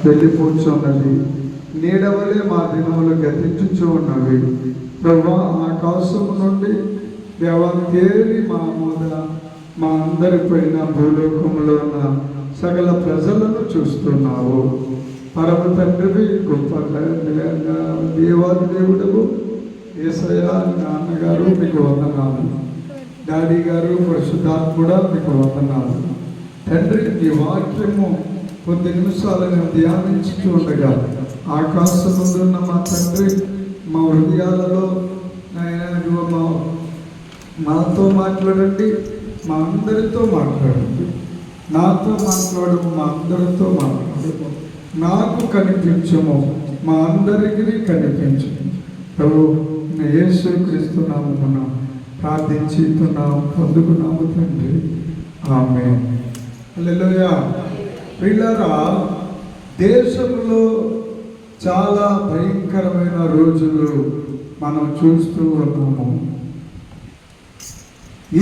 వెళ్ళిపోచున్నది. నీడవలే మా దినములు గతించుచు ఉన్నవి. ప్రభువా, ఆకాశము నుండి దేవా తేలి మా అందరి పైన భూలోకంలో ఉన్న సకల ప్రజలను చూస్తున్నావు. పరమ తండ్రివి, గొప్ప దేవాది దేవుడవు యేసయ్యా, నాన్నగారు మీకు వందనాలు. డాడీ గారు, పరిశుద్ధాత్ముడా మీకు వందనాలు. తండ్రి, నీ వాక్యము కొద్ది నిమిషాలు నేను ధ్యానించుతూ ఉండగా ఆకాశం ముందున్న మా తండ్రి, మా హృదయాలలో మాతో మాట్లాడండి, మా అందరితో మాట్లాడండి. నాతో మాట్లాడు, మా అందరితో మాట్లాడు. నాకు కనిపించము, మా అందరికీ కనిపించు. ప్రభు, యేసు క్రీస్తు నామమున ప్రార్థించుతున్నాము, పొందుకున్నాము తండ్రి. ఆమేన్. హల్లెలూయా. ప్రియులారా, దేశంలో చాలా భయంకరమైన రోజులు మనం చూస్తూ ఉన్నాము.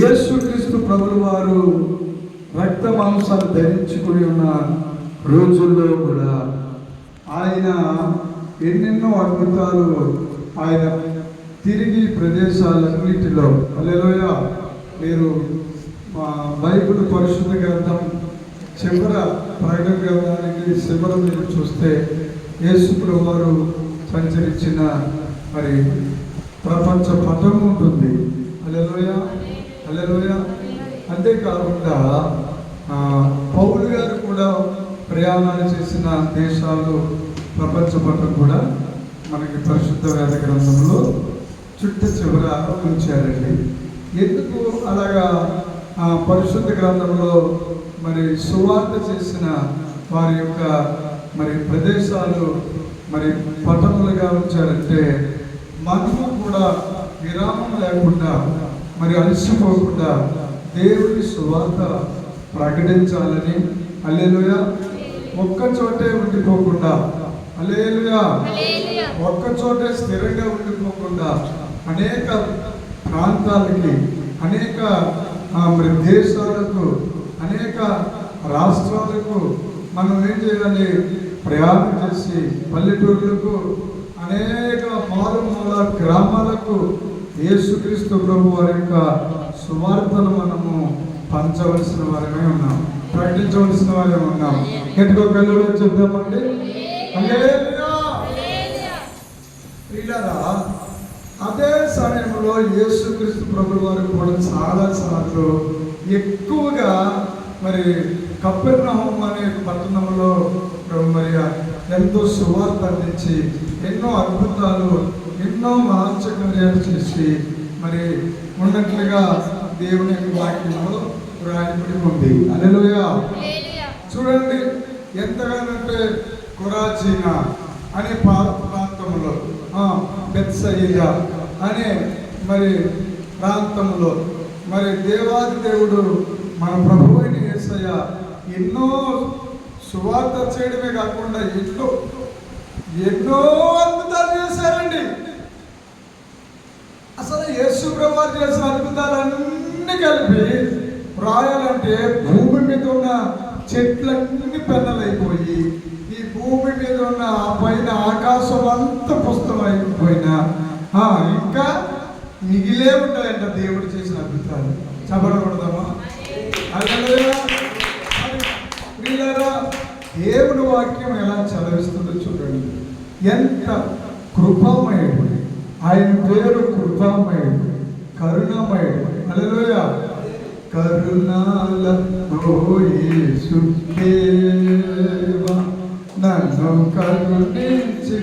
యేసుక్రీస్తు ప్రభువు వారు రక్త మాంసాలు ధరించుకుని ఉన్న రోజుల్లో కూడా ఆయన ఎన్నెన్నో అద్భుతాలు ఆయన తిరిగి ప్రదేశాలన్నిటిలో, హల్లెలూయా, మీరు బైబిల్ పరిశుద్ధ గ్రంథం చివర ప్రకటన గ్రంథానికి చివర మీరు చూస్తే యేసు ప్రభువు వారు సంచరించిన మరి ప్రపంచ పటం ఉంటుంది. హల్లెలూయా, హల్లెలూయా. అంతేకాకుండా పౌలు గారు కూడా ప్రయాణాలు చేసిన దేశాలు ప్రపంచ పటం కూడా మనకి పరిశుద్ధ వేద గ్రంథంలో చుట్టూ చివర ఉంచారండి. ఎందుకు అలాగా పరిశుద్ధ గ్రంథంలో మరి సువార్త చేసిన వారి యొక్క మరి ప్రదేశాలు మరి పట్టణములుగా ఉంచారంటే మనము కూడా విరామం లేకుండా మరి అలసిపోకుండా దేవుని సువార్త ప్రకటించాలని, హల్లెలూయా, ఒక్క చోటే ఉండిపోకుండా, హల్లెలూయా, ఒక్క చోటే స్థిరంగా ఉండిపోకుండా అనేక ప్రాంతాలకి, అనేక మరి దేశాలకు, అనేక రాష్ట్రాలకు మనం ఏం చేయాలి? ప్రయాణం చేసి పల్లెటూర్లకు, అనేక మారుమూల గ్రామాలకు యేసుక్రీస్తు ప్రభు వారి యొక్క సువార్తను మనము పంచవలసిన వారమే ఉన్నాం, ప్రకటించవలసిన వారే ఉన్నాం. గట్టిగా కళ్ళు చెప్తామండి. అదే సమయంలో యేసుక్రీస్తు ప్రభు వారు కూడా చాలా సార్లు ఎక్కువగా మరి కపెర్నహూము అనే పట్టణంలో మరి ఎంతో సువార్త అందించి ఎన్నో అద్భుతాలు, ఎన్నో మహత్కార్యాలు చేసి మరి ఉన్నట్లుగా దేవుని యొక్క వాక్యంలో రాయబడి ఉంది. హల్లెలూయా. చూడండి, ఎంతగానంటే కొరాజీనా అనే ప్రాంతంలో, బెత్సయిదా అనే మరి ప్రాంతంలో మరి దేవాది దేవుడు మన ప్రభువు అయిన యేసయ్య ఎన్నో సువార్త చేయడమే కాకుండా ఎన్నో అద్భుతాలు చేశారండి. అసలు యేసు ప్రభువు చేసిన అద్భుతాలన్నీ కలిపి రాయాలంటే భూమి మీద ఉన్న చెట్లన్నీ పెద్దలైపోయి, ఈ భూమి మీద ఉన్న పైన ఆకాశం అంతా పుస్తకం అయిపోయినా ఇంకా మిగిలే ఉంటాయంట దేవుడు చేసిన అద్భుతాలు. చెప్పకూడదమ్మా. దేవుడి వాక్యం ఎలా చదివిస్తుందో చూడండి. ఎంత కృపామయుడు, ఆయన పేరు కృపామయుడు, కరుణామయుడు. హల్లెలూయా. కరుణాల యేసు దేవా నన్ను కరుణించి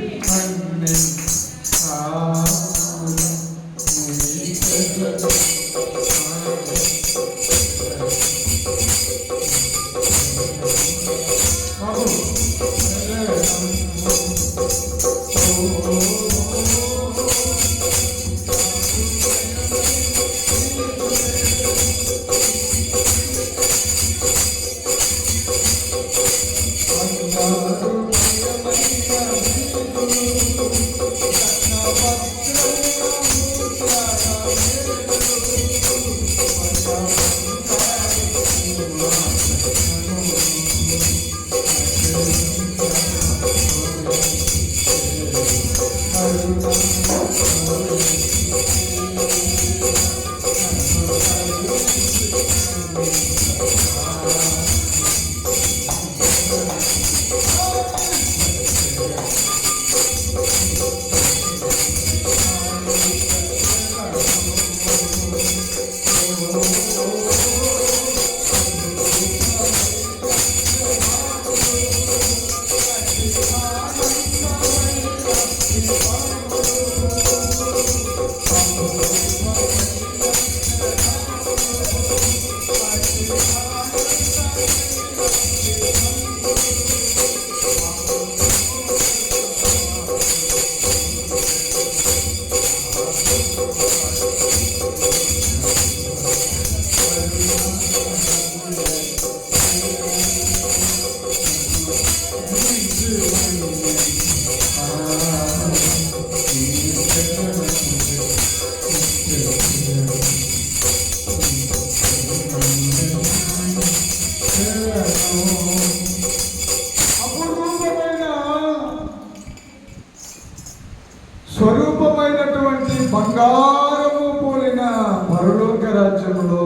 స్వరూపమైనటువంటి బంగారము పోలిన పరలోక రాజ్యములో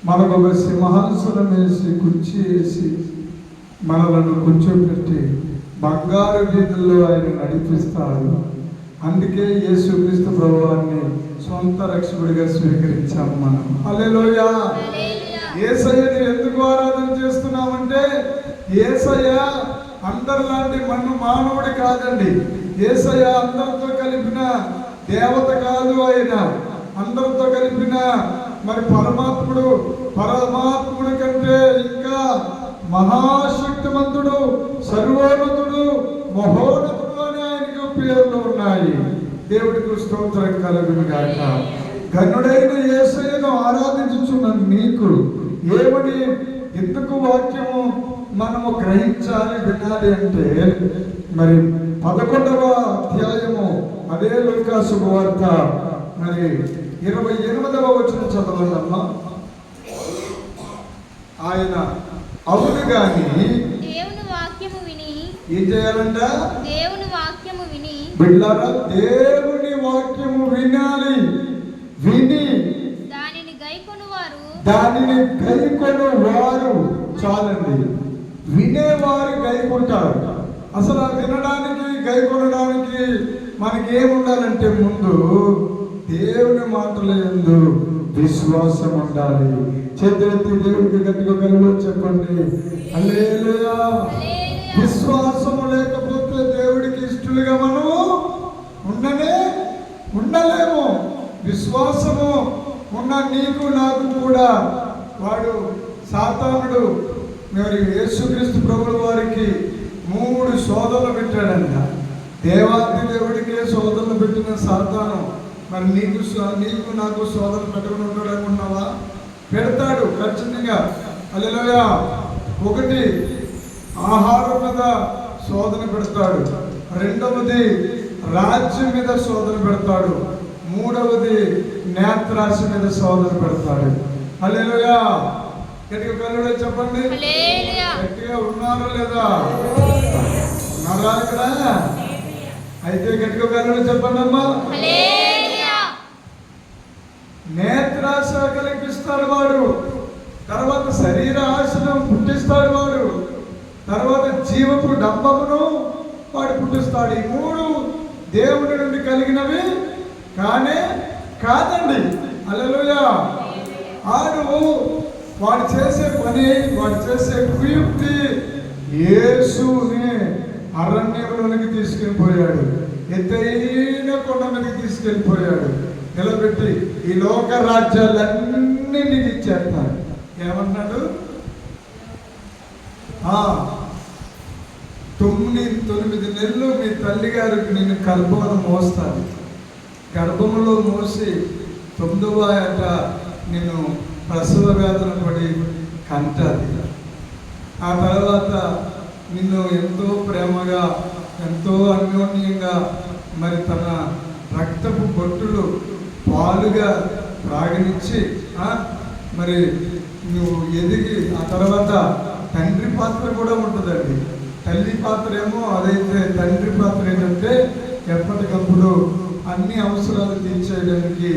మనకు ఒక సింహాసనం వేసి కుర్చీ వేసి మనలను కూర్చోబెట్టి బంగారు వీధుల్లో ఆయన నడిపిస్తాడు. అందుకే యేసుక్రీస్తు ప్రభువాన్ని సొంత రక్షకుడిగా స్వీకరించాము మనం. హల్లెలూయా. యేసయ్యని ఎందుకు ఆరాధన చేస్తున్నామంటే యేసయ్య అందరిలాంటి మానవుడి కాదండి. యేసయ్య అందరితో కలిపిన దేవత కాదు. ఆయన అందరితో కలిపిన మరి పరమాత్ముడు కంటే ఇంకా మహాశక్తిమంతుడు, సర్వోన్నతుడు, మహోన్నతుడు అని ఆయనకు పేర్లు ఉన్నాయి. దేవుడికి స్తోత్రం కలుగును గాక. ఘనుడైన యేసయ్యను ఆరాధించుచున్న నీకు ఏమని ఎందుకు వాక్యము మనము గ్రహించాలి, వినాలి అంటే మరి 11వ అధ్యాయము అదే లూకా శుభవార్త మరి 28వ వచనం చదవండమ్మా. ఆయన అవును గాని దేవుని వాక్యము విని ఏం చేయాలంట? దేవుని వాక్యము విని బిడ్డలారా, దేవుని వాక్యము వినాలి. విని దానిని గైకొను వారు చాలండి. వినేవారు గైకొంటారు. అసలు వినడానికి గైకొనడానికి మనకి ఏముండాలంటే ముందు దేవుని మాటల యందు విశ్వాసం ఉండాలి. చేతులెత్తి దేవుడికి గట్టిగా కలుగు చెప్పండి. హల్లెలూయా. విశ్వాసము లేకపోతే దేవుడికి ఇష్టలుగా మనము ఉండలేము. విశ్వాసము ఉన్న నీకు నాకు కూడా వాడు సాతానుడు మరి యేసుక్రీస్తు ప్రభుల వారికి 3 శోధనలు పెట్టాడంట. దేవాది దేవుడికే శోధనలు పెట్టిన సాతాను మరి నీకు నాకు శోధన పెట్టకుండా ఉంటాడు అనుకున్నావా? పెడతాడు ఖచ్చితంగా. హల్లెలూయా. 1 ఆహారం మీద శోధన పెడతాడు, 2వది రాజ్యం మీద శోధన పెడతాడు, 3వది నేత్రాశ మీద శోధన పెడతాడు. హల్లెలూయా. గట్టిగా కలుగులో చెప్పండి. గట్టిగా ఉన్నారా లేదా? ఉన్నారా ఇక్కడ? అయితే గట్టిగా కలుగులో చెప్పండి అమ్మా. నేత్రాశ కలిగిస్తాడు వాడు, తర్వాత శరీర ఆశను పుట్టిస్తాడు వాడు, తర్వాత జీవపు డంబమును వాడు పుట్టిస్తాడు. ఈ 3 దేవుడి నుండి కలిగినవి కాదండి. హల్లెలూయా. వాడు చేసే పని, వాడు చేసే కుయుక్తి యేసుని అరణ్యంలోనికి తీసుకెళ్ళిపోయాడు. ఎత్తైన కొండ మీదకి తీసుకెళ్ళిపోయాడు. నిలబెట్టి ఈ లోక రాజ్యాలన్నీ నీకు ఇచ్చేస్తాడు. ఏమన్నాడు? 9 నెలలు మీ తల్లి గారికి నేను గర్భంలో మోస్తాను. గర్భంలో మోసి 9వ ఏట నేను ప్రసవ వేదన పడి కంటది. ఆ తర్వాత నిన్ను ఎంతో ప్రేమగా, ఎంతో అన్యోన్యంగా మరి తన రక్తపు బొట్టులు పాలుగా త్రాగనిచ్చి మరి నువ్వు ఎదిగి ఆ తర్వాత తండ్రి పాత్ర కూడా ఉంటుందండి. తల్లి పాత్ర ఏమో అదైతే తండ్రి పాత్ర ఏంటంటే ఎప్పటికప్పుడు అన్ని అవసరాలు తీర్చడానికి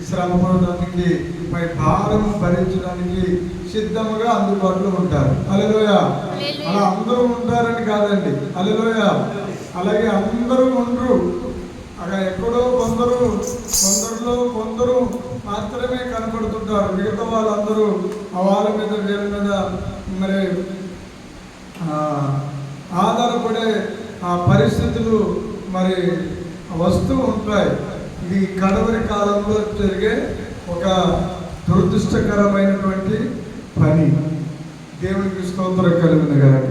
శ్రమ పడడానికి పై భారం భరించడానికి సిద్ధముగా అందుబాటులో ఉంటారు. హల్లెలూయా. అలా అందరూ ఉంటారని కాదండి. హల్లెలూయా. అలాగే అందరూ ఉండరు. అలా ఎక్కడో కొందరిలో కొందరు మాత్రమే కనబడుతుంటారు. మిగతా వాళ్ళందరూ వాళ్ళ మీద వీళ్ళ మీద మరి ఆధారపడే ఆ పరిస్థితులు మరి వస్తూ ఉంటాయి. ఇది కడవరి కాలంలో జరిగే ఒక దురదృష్టకరమైనటువంటి పని. దేవునికి స్తోత్రం కలుగును గాక.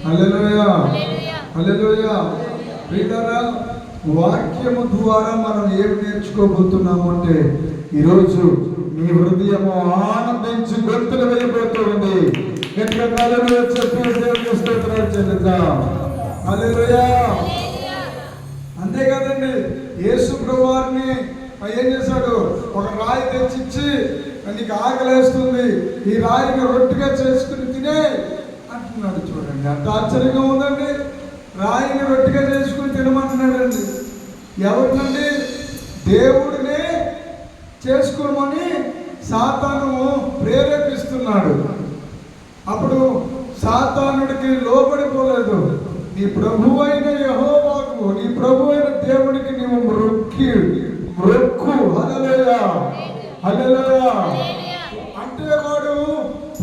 హల్లెలూయా. హల్లెలూయా. ప్రియులారా, వాక్యము ద్వారా మనం ఏమి నేర్చుకోబోతున్నాము అంటే, ఈరోజు మీ హృదయము ఆనందించి గొంతులు వెళ్ళిపోతుంది. గట్టిగా హల్లెలూయా చెప్పి దేవునికి స్తోత్రాలు చెల్లిద్దాం. హల్లెలూయా. అంతే కదండి, యేసు ప్రభువారిని ఏం చేశాడు? ఒక రాయి తెచ్చిచ్చి, నీకు ఆకలేస్తుంది, ఈ రాయిని రొట్టెగా చేసుకుని తినే అంటున్నాడు. చూడండి, అంత ఆశ్చర్యంగా ఉందండి. రాయిని రొట్టెగా చేసుకుని తినమంటున్నాడండి. ఎవరినండి? దేవుడిని చేసుకోమని సాతాను ప్రేరేపిస్తున్నాడు. అప్పుడు సాతానుడికి లోబడిపోలేదు. నీ ప్రభు అయిన యెహోవాకు, నీ ప్రభు అయిన దేవుడికి నీవు మొక్కు. హల్లెలూయా. హల్లెలూయా. అంటే వాడు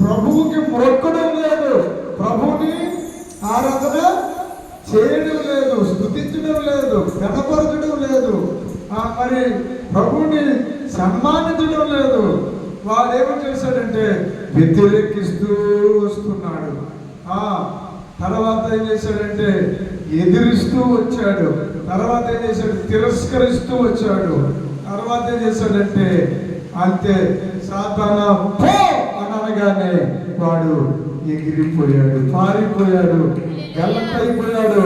ప్రభువుకి మొక్కడం లేదు, ప్రభువుని ఆరాధన చేయడం లేదు, స్తుతించడం లేదు, గణపరచడం లేదు, మరి ప్రభువుని సన్మానించడం లేదు. వాడు ఏమో చేశాడంటే వ్యతిరేకిస్తూ వస్తున్నాడు. తర్వాత ఏం చేశాడంటే ఎదిరిస్తూ వచ్చాడు. తర్వాత ఏం చేశాడు? తిరస్కరిస్తూ వచ్చాడు. తర్వాత ఏం చేశాడంటే అంతే, సాతానా పో అనగానే వాడు ఎగిరిపోయాడు, పారిపోయాడు, గల్లటైపోయాడు.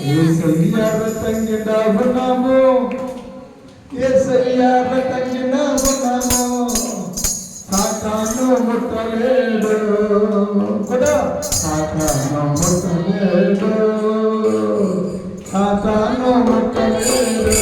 యేసయ్యా రతంగిన ఉన్నాము, యేసయ్యా రతంగిన ఉన్నాము, సాతాను ముట్టలేడు కూడా, సాతాను ముట్టలేడు, సాతాను ముట్టలేడు.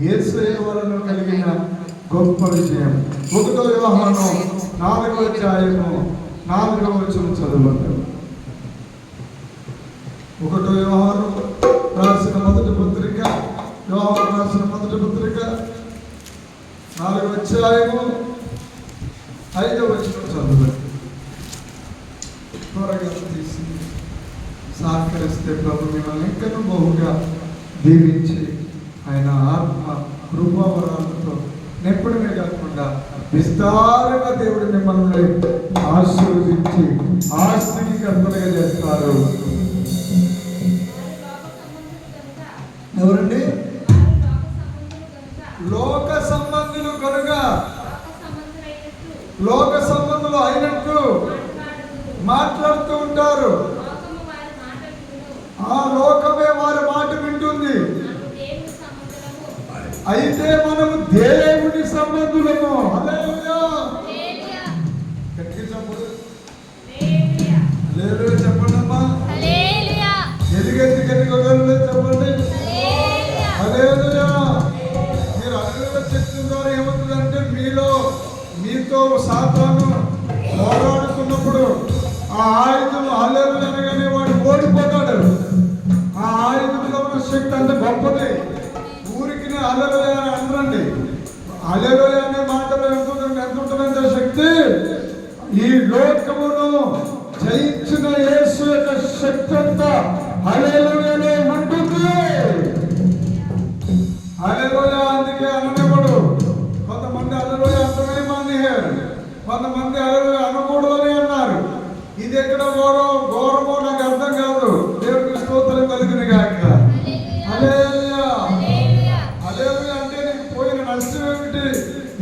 యేసయ్య వలన కలిగిన గొప్ప విజయం. 1 యోహాను 4వ అధ్యాయము 4వ వచనం చదవండి. 1 యోహాను రాసిన మొదటి పత్రిక, యోహాను రాసిన మొదటి పత్రిక 4వ అధ్యాయము 5వ వచనం చదవండి. త్వరగా తీసి సహకరిస్తే ప్రభు మిమ్మల్ని ఇంకనూ బహుగా దీవించి ఆయన ఆత్మ కృపావరాలతో నెప్పడమే కాకుండా విస్తారంగా దేవుడు మిమ్మల్ని ఆశీర్వదించి ఆస్తికి కర్తలుగా చేస్తారు. మాట్లాడుతూ ఉంటారు. ఆ లోకమే వారి మాట వింటుంది. అయితే మనము దేవుని సంబంధులము. హల్లెలూయా. హల్లెలూయా చెప్పండి అమ్మా. ఎదిగెత్తి గట్టిగా చెప్పండి. హల్లెలూయా. మీరు హల్లెలూయా చెప్పిన ద్వారా ఏమవుతుందంటే మీతో సాతాను పోరాడుతున్నప్పుడు ఆ ఆయుధం హల్లెలూయా అనగానే వాడు ఓడిపోతాడు. ఆ ఆయుధంలో ఉన్న శక్తి అంత గొప్పది. ఊరికి హల్లెలూయా అని అనరండి. హల్లెలూయా అనే మాటలో ఎంత ఉంటుందంటే శక్తి, ఈ లోకమును జయించిన యేసు యొక్క శక్తి అంతా హల్లెలూయానే ఉంటుంది. హల్లెలూయా అందుకే అననివ్వడు. కొంతమంది హల్లెలూయా అంటమే మానేశారు, కొంతమంది హల్లెలూయా అనకూడదని అన్నారు. ఇది ఎక్కడ ఘోరమో నాకు అర్థం కాదు. దేవుడికి స్తోత్రం కలుగును గాక. హల్లెలూయా. హల్లెలూయా అంటే నీకు పోయిన నష్టం ఏమిటి?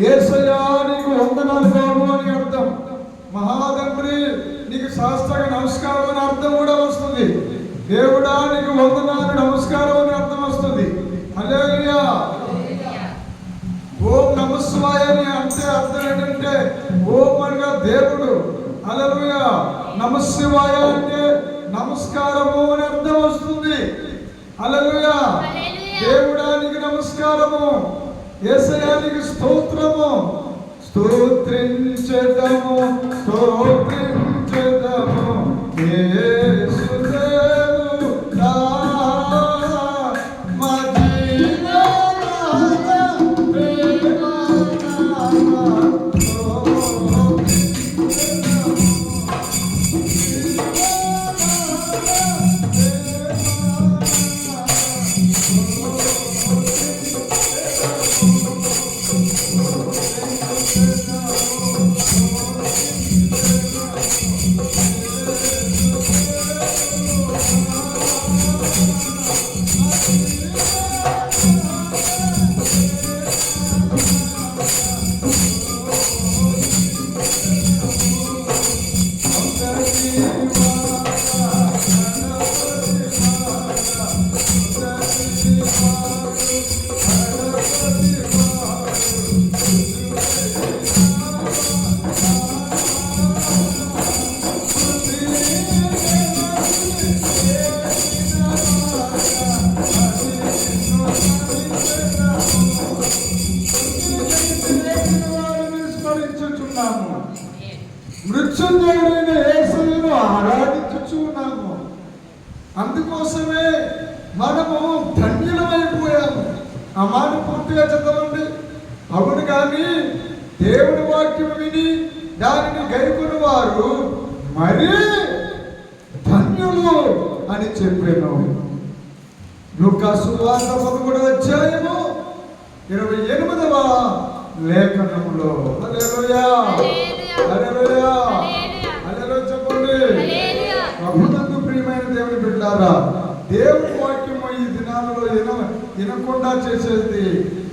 యేసయ్యా నీకు వందనాలు బాబు అని అర్థం. మహాతండ్రి నీకు శాస్త్రగా నమస్కారం అని అర్థం కూడా వస్తుంది. దేవుడా నీకు వందనాలు నమస్కారం అని అర్థం వస్తుంది. హల్లెలూయా. ఓం నమః శివాయ అని అంటే అర్థం ఏంటంటే ఓం అనగా దేవుడు. హల్లెలూయా. నమః శివాయ అంటే నమస్కారము అని అర్థం వస్తుంది. హల్లెలూయా. దేవుడానికి నమస్కారము, యేసయ్యానికి స్తోత్రము. స్తోత్రించెదము స్తోత్రించెదము యేసుదేవుడా మా జీవనాద మృత్యుంజయుడైన యేసును ఆరాధించుచున్నాము. అందుకోసమే మనము ధన్యులమైపోయాము. ఆ మాట పూర్తిగా చదవండి. అవును కానీ దేవుని వాక్యం విని దానిని గైకొని వారు మరీ ధన్యులు అని చెప్పాను. లూకా సువార్త 11వ అధ్యాయము 28వ లేఖనములో. హల్లెలూయా. హల్లెలూయా. హల్లెలూయా చెప్పండి. ప్రభునందు ప్రియమైన దేవుని బిడ్డలారా, దేవుని వాక్యము ఈ దినాలలో వినకుండా చేసేది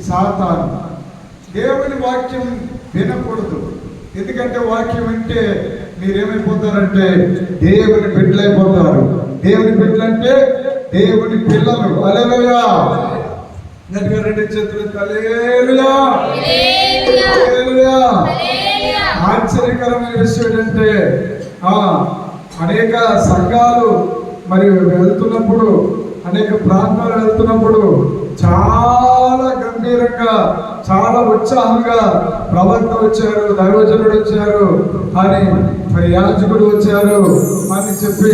సాతాను. దేవుని వాక్యం వినకూడదు. ఎందుకంటే వాక్యం వింటే మీరేమైపోతారంటే దేవుని బిడ్డలైపోతారు. దేవుని బిడ్డలంటే దేవుని పిల్లలు. హల్లెలూయా. గట్టిగా రెండు చేతులు హల్లెలూయా. హల్లెలూయా. ఆశ్చర్యకరమైన విషయం ఏంటంటే అనేక సంఘాలు మరి వెళ్తున్నప్పుడు, అనేక ప్రాంతాలు వెళ్తున్నప్పుడు చాలా గంభీరంగా, చాలా ఉత్సాహంగా ప్రవక్త వచ్చారు, దైవజనుడు వచ్చారు అని, మరి యాజకుడు వచ్చారు అని చెప్పి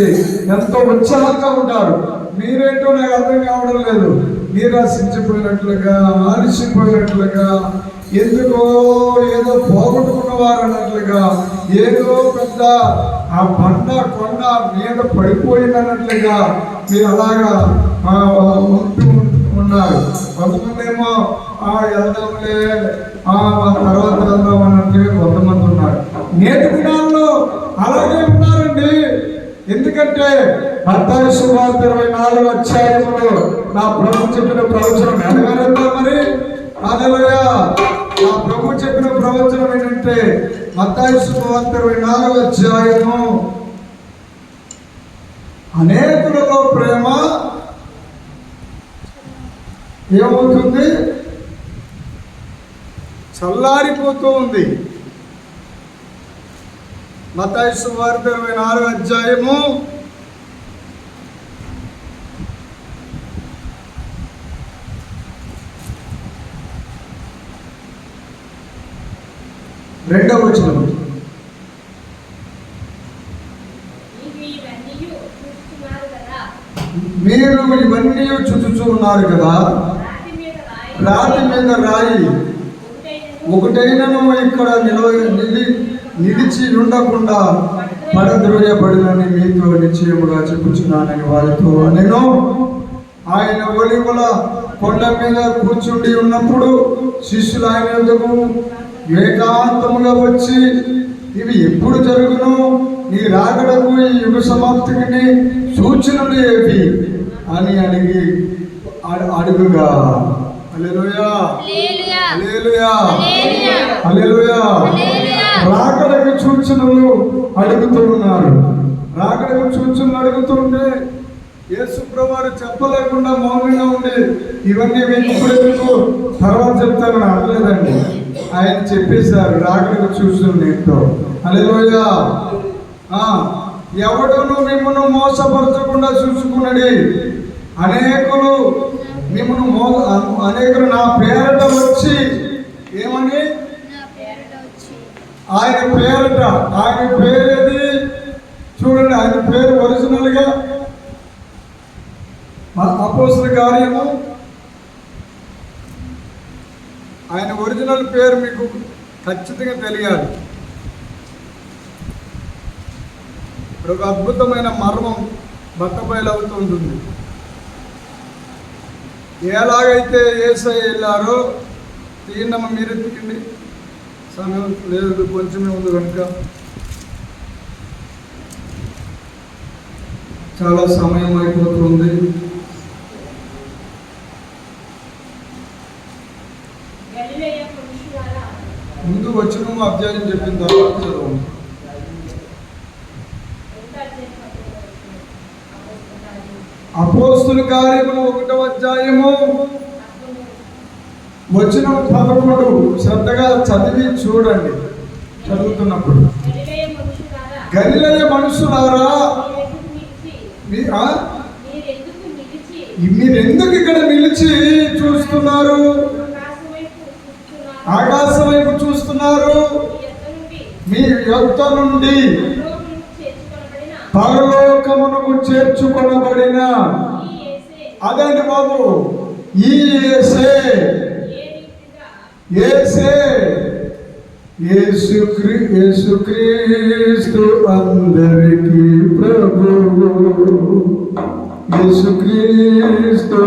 ఎంతో ఉత్సాహంగా ఉంటారు. మీరేంటో నాకు అర్థం కావడం లేదు. నిరాశించిపోయినట్లుగా, ఆలస్యపోయినట్లుగా, ఎందుకో ఏదో పోగొట్టుకున్నవారు అన్నట్లుగా, ఏదో పెద్ద ఆ కొండ మీద పడిపోయిందన్నట్లుగా మీరు అలాగా ఉంటూ ఉన్నారు. కొంతమంది ఏమో వెళ్దాంలే, తర్వాత వెళ్దాం అన్నట్లుగా కొంతమంది ఉన్నారు. నేటి దినాల్లో అలాగే ఉన్నారండి. ఎందుకంటే మత్తయి సువార్త 24వ అధ్యాయంలో నా ప్రభు చెప్పిన ప్రవచనం నెరవేరుందా మరి? హల్లెలూయా. నా ప్రభు చెప్పిన ప్రవచనం ఏంటంటే మత్తయి సువార్త 24వ అధ్యాయము. అనేకులలో ప్రేమ ఏమవుతుంది? చల్లారిపోతూ ఉంది. మత్తయి సువార్త 24వ అధ్యాయము 2వ వచనం. మీరు ఇవన్నీ చూచుచూ ఉన్నారు కదా, రాతి మీద రాయి ఒకటైనను ఇక్కడ నిలిచి ఉండకుండా పడద్రోయబడినని మీతో నిశ్చయముగా చెప్పుచున్నానని వారితో నేను. ఆయన ఒలివల కొండ మీద కూర్చుండి ఉన్నప్పుడు శిష్యులు ఆయన యొద్దకు ఏకాంతముగా వచ్చి, ఇవి ఎప్పుడు జరుగును? నీ రాకడకు ఈ యుగ సమాప్తికి సూచనలు ఏవి అని అడుగుగా. హల్లెలూయా, హల్లెలూయా, హల్లెలూయా. రాకడకు సూచనలు అడుగుతూ ఉన్నారు. రాకడకు సూచనలు అడుగుతుంటే యేసు ప్రభువారు చెప్పలేకుండా మౌనంగా ఉండి, ఇవన్నీ ఇప్పుడు తర్వాత చెప్తానని అనలేదండి. ఆయన చెప్పేశారు రాకడకు సూచనలు ఏంటో. హల్లెలూయా. ఎవడును మిమ్మల్ని మోసపరచకుండా చూసుకున్నది. అనేకులు నా పేరట వచ్చి ఏమని? ఆయన పేరట. ఆయన పేరేది చూడండి. ఆయన పేరు ఒరిజినల్ గా అపోస్తల కార్యము. ఆయన ఒరిజినల్ పేరు మీకు ఖచ్చితంగా తెలియాలి. ఒక అద్భుతమైన మర్మం బట్టబయలవుతుంటుంది. ఎలాగైతే యేసయ్య వెళ్ళారో తీర్ణమ మీరు ఎత్తుకండి. సమయం లేదు, కొంచెమే ఉంది కనుక చాలా సమయం అయిపోతుంది. ముందు వచ్చిన అధ్యాయం చెప్పిన తర్వాత చదవండి. అపోస్తలుల కార్యము 1వ అధ్యాయము వచనం 11. శ్రద్ధగా చదివి చూడండి. చదువుతున్నప్పుడు, గలిలయ మనుషులారా, మీరెందుకు ఇక్కడ నిలిచి చూస్తున్నారు? ఆకాశం వైపు చూస్తున్నారు. మీ యొద్ద నుండి పరలోకమునకు చేర్చుకొనబడిన అదండి బాబు, ఈ యేసుక్రీస్తు అందరికీ ప్రభువు. యేసుక్రీస్తు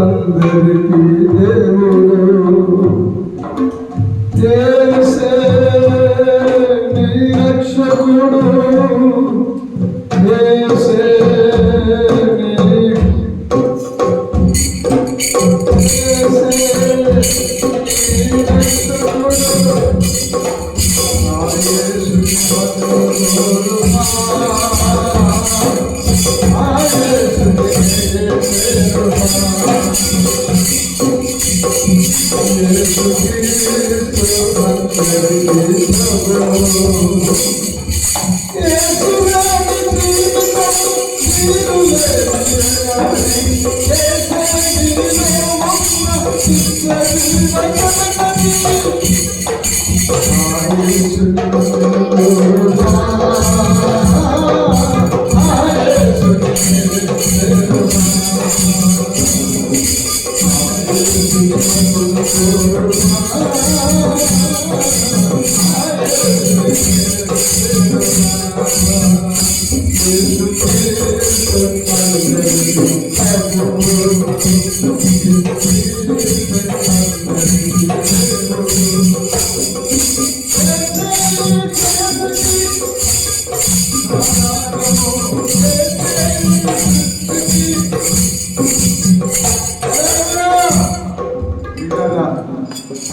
అందరికీ దేవుడు. యేసే నీ రక్షకుడు. యేసే నీ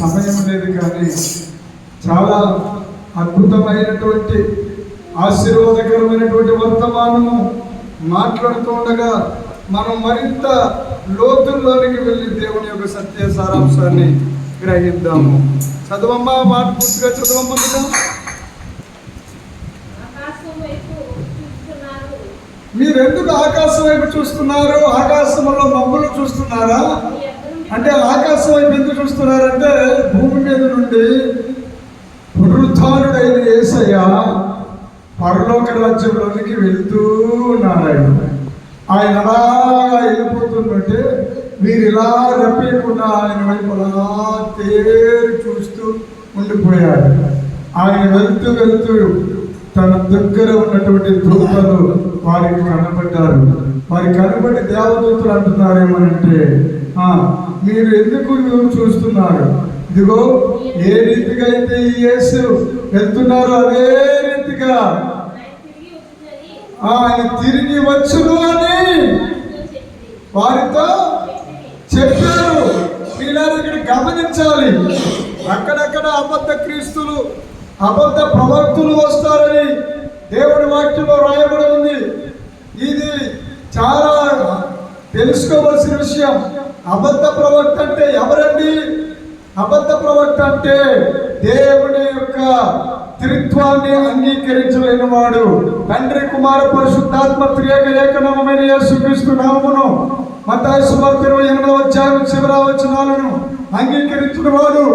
సమయం లేదు కానీ చాలా అద్భుత అద్భుతమైనటువంటి ఆశీర్వాదకరమైనటువంటి వర్తమానము మాట్లాడుతూ ఉండగా మనం మరింత లోతుల్లోనికి వెళ్ళి దేవుని యొక్క సత్య సారాంశాన్ని గ్రహిద్దాము. చదవమ్మా, మాట పూర్తిగా చదవమ్మా. మీరు ఎందుకు ఆకాశం వైపు చూస్తున్నారు? ఆకాశంలో మబ్బులు చూస్తున్నారా? అంటే ఆకాశం వైపు ఎందుకు చూస్తున్నారంటే భూమి మీద నుండి పునరుత్థానుడైన యేసయ్య పరలోక రాజ్యంలోనికి వెళ్తూ ఉన్నాడు. ఆయన అలాగా వెళ్ళిపోతుంటే మీరు ఇలా రప్పకుండా ఆయన వైపు అలా తేరి చూస్తూ ఉండిపోయాడు. ఆయన వెళ్తూ వెళ్తూ తన దగ్గర ఉన్నటువంటి దూతలు వారికి కనబడ్డారు. వారికి కనబడి దేవదూతలు అంటున్నారేమనంటే, మీరు ఎందుకు చూస్తున్నారు? ఇదిగో ఏ రీతిగా అయితే ఈ యేసు వెళ్తున్నారో అదే రీతిగా ఆయన తిరిగి వచ్చును అని వారితో చెప్పారు. వీళ్ళని ఇక్కడ గమనించాలి. అక్కడక్కడ అబద్ధ క్రీస్తులు, అబద్ధ ప్రవక్తులు వస్తారని దేవుడి వాక్యంలో రాయబడి ఉంది. ఇది చాలా తెలుసుకోవాల్సిన విషయం. అబద్ధ ప్రవక్త అంటే ఎవరండి? అబద్ధ ప్రవక్త అంటే దేవుని యొక్క త్రిత్వాన్ని అంగీకరించలేని వాడు. తండ్రి, కుమార, పరిశుద్ధాత్మ త్రియేక ఏకనామమైన యేసుక్రీస్తు నామమును మత్తయి సువార్త 28వ అధ్యాయం చివరి వచనాలను అంగీకరించిన వాడు.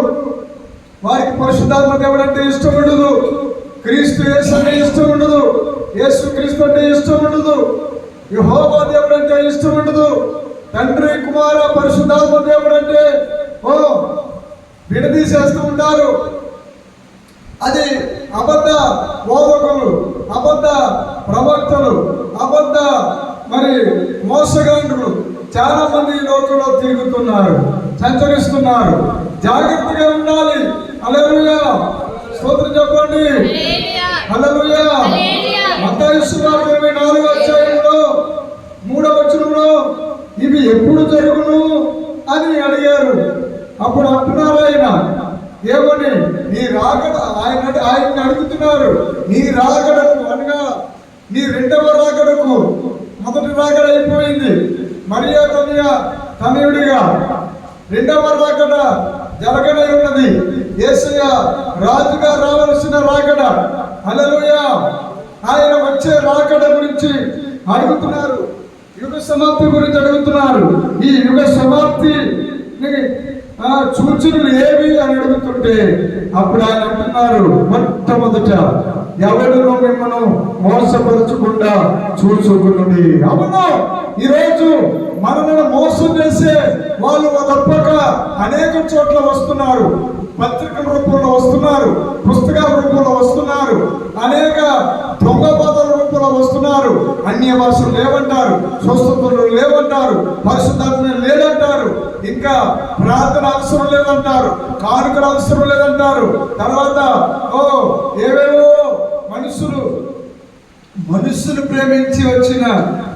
వారికి పరిశుద్ధాత్మ దేవుడు అంటే ఇష్టం ఉండదు. క్రీస్తు యేసు అంటే ఇష్టం ఉండదు. యేసు క్రీస్తు అంటే ఇష్టం ఉండదు. యెహోవా దేవుడు అంటే ఇష్టం ఉండదు. తండ్రి, కుమార, పరిశుద్ధాత్మ దేవుడు అంటే విడదీసేస్తూ ఉంటారు. అది అబద్ధ బోధకులు, అబద్ధ ప్రవక్తలు, అబద్ధ మోసగాండ్రులు చాలా మంది ఈ లోకంలో తిరుగుతున్నారు, సంచరిస్తున్నారు. జాగ్రత్తగా ఉండాలి. హల్లెలూయా, స్తోత్రం చెప్పండి. హల్లెలూయా. మత్తయి సువార్త 24వ అధ్యాయంలో 3వ వచనంలో ఇవి ఎప్పుడు జరుగును అని అడిగారు. అప్పుడు అంటున్నారు ఆయన ఏమని, నీ రాకడ, ఆయన్ని అడుగుతున్నారు, నీ రాకడకు అనగా నీ రెండవ రాకడకు, మొదటి రాకడ అయిపోయింది, మరియా తనయుడిగా రెండవ రాకడ జరగనే ఉన్నది. యేసయ్య రాజుగా రావాల్సిన రాకడ. హల్లెలూయా. ఆయన వచ్చే రాకడ గురించి అడుగుతున్నారు. యుగ సమాప్తి గురించి అడుగుతున్నారు. ఈ యుగ సమాప్తి సూచనలు ఏవి అని అడుగుతుంటే అప్పుడు ఆయన అంటున్నారు, మొట్టమొదట ఎవరినో మిమ్మల్ని మోసపరచకుండా చూసుకున్నది. అవును, ఈరోజు మనల్ని మోసం చేసే వాళ్ళు తప్పక అనేక చోట్ల వస్తున్నారు. పత్రికల రూపంలో వస్తున్నారు, పుస్తకాల రూపంలో వస్తున్నారు, అనేక దొంగ బోధల రూపంలో వస్తున్నారు. అన్య భాషలు లేవంటారు, స్వస్థతలు లేవంటారు, పరిశుద్ధాత్మ లేదంటారు, ఇంకా ప్రార్థన అవసరం లేదంటారు, కానుకల అవసరం లేదంటారు. తర్వాత ఏవేవో మనుషులు ప్రేమించి వచ్చిన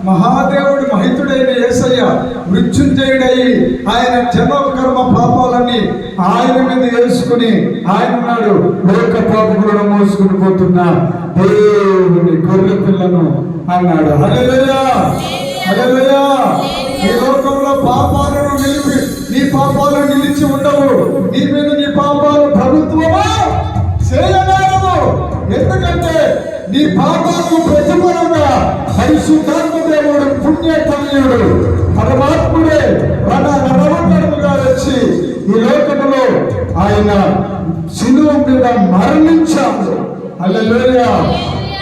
మహాదేవుడు, మహితుడైన యేసయ్య మృత్యుంజయుడై ఆయన జన్మ కర్మ పాపాలన్నీ ఆయన మీద వేసుకుని ఆయన నాడు లోక పాపములను మోసుకుని పోతున్న దేవుని గొర్రె పిల్లను అన్నాడు. హల్లెలూయా, హల్లెలూయా. ఈ లోకంలో పాపాలను నీ పాపాలు నిలిచి ఉండవు. నీ మీద నీ పాపాలు ప్రభుత్వమా చేయలేవు. ఎందుకంటే నీ పాపాలకు ప్రతిఫలంగా పరిశుద్ధాత్మ దేవుడు, పుణ్యతనయుడు, పరమాత్ముడే రవణగా వచ్చి ఈ లోకంలో ఆయన శిలువ మీద మరణించాడు. హల్లెలూయా,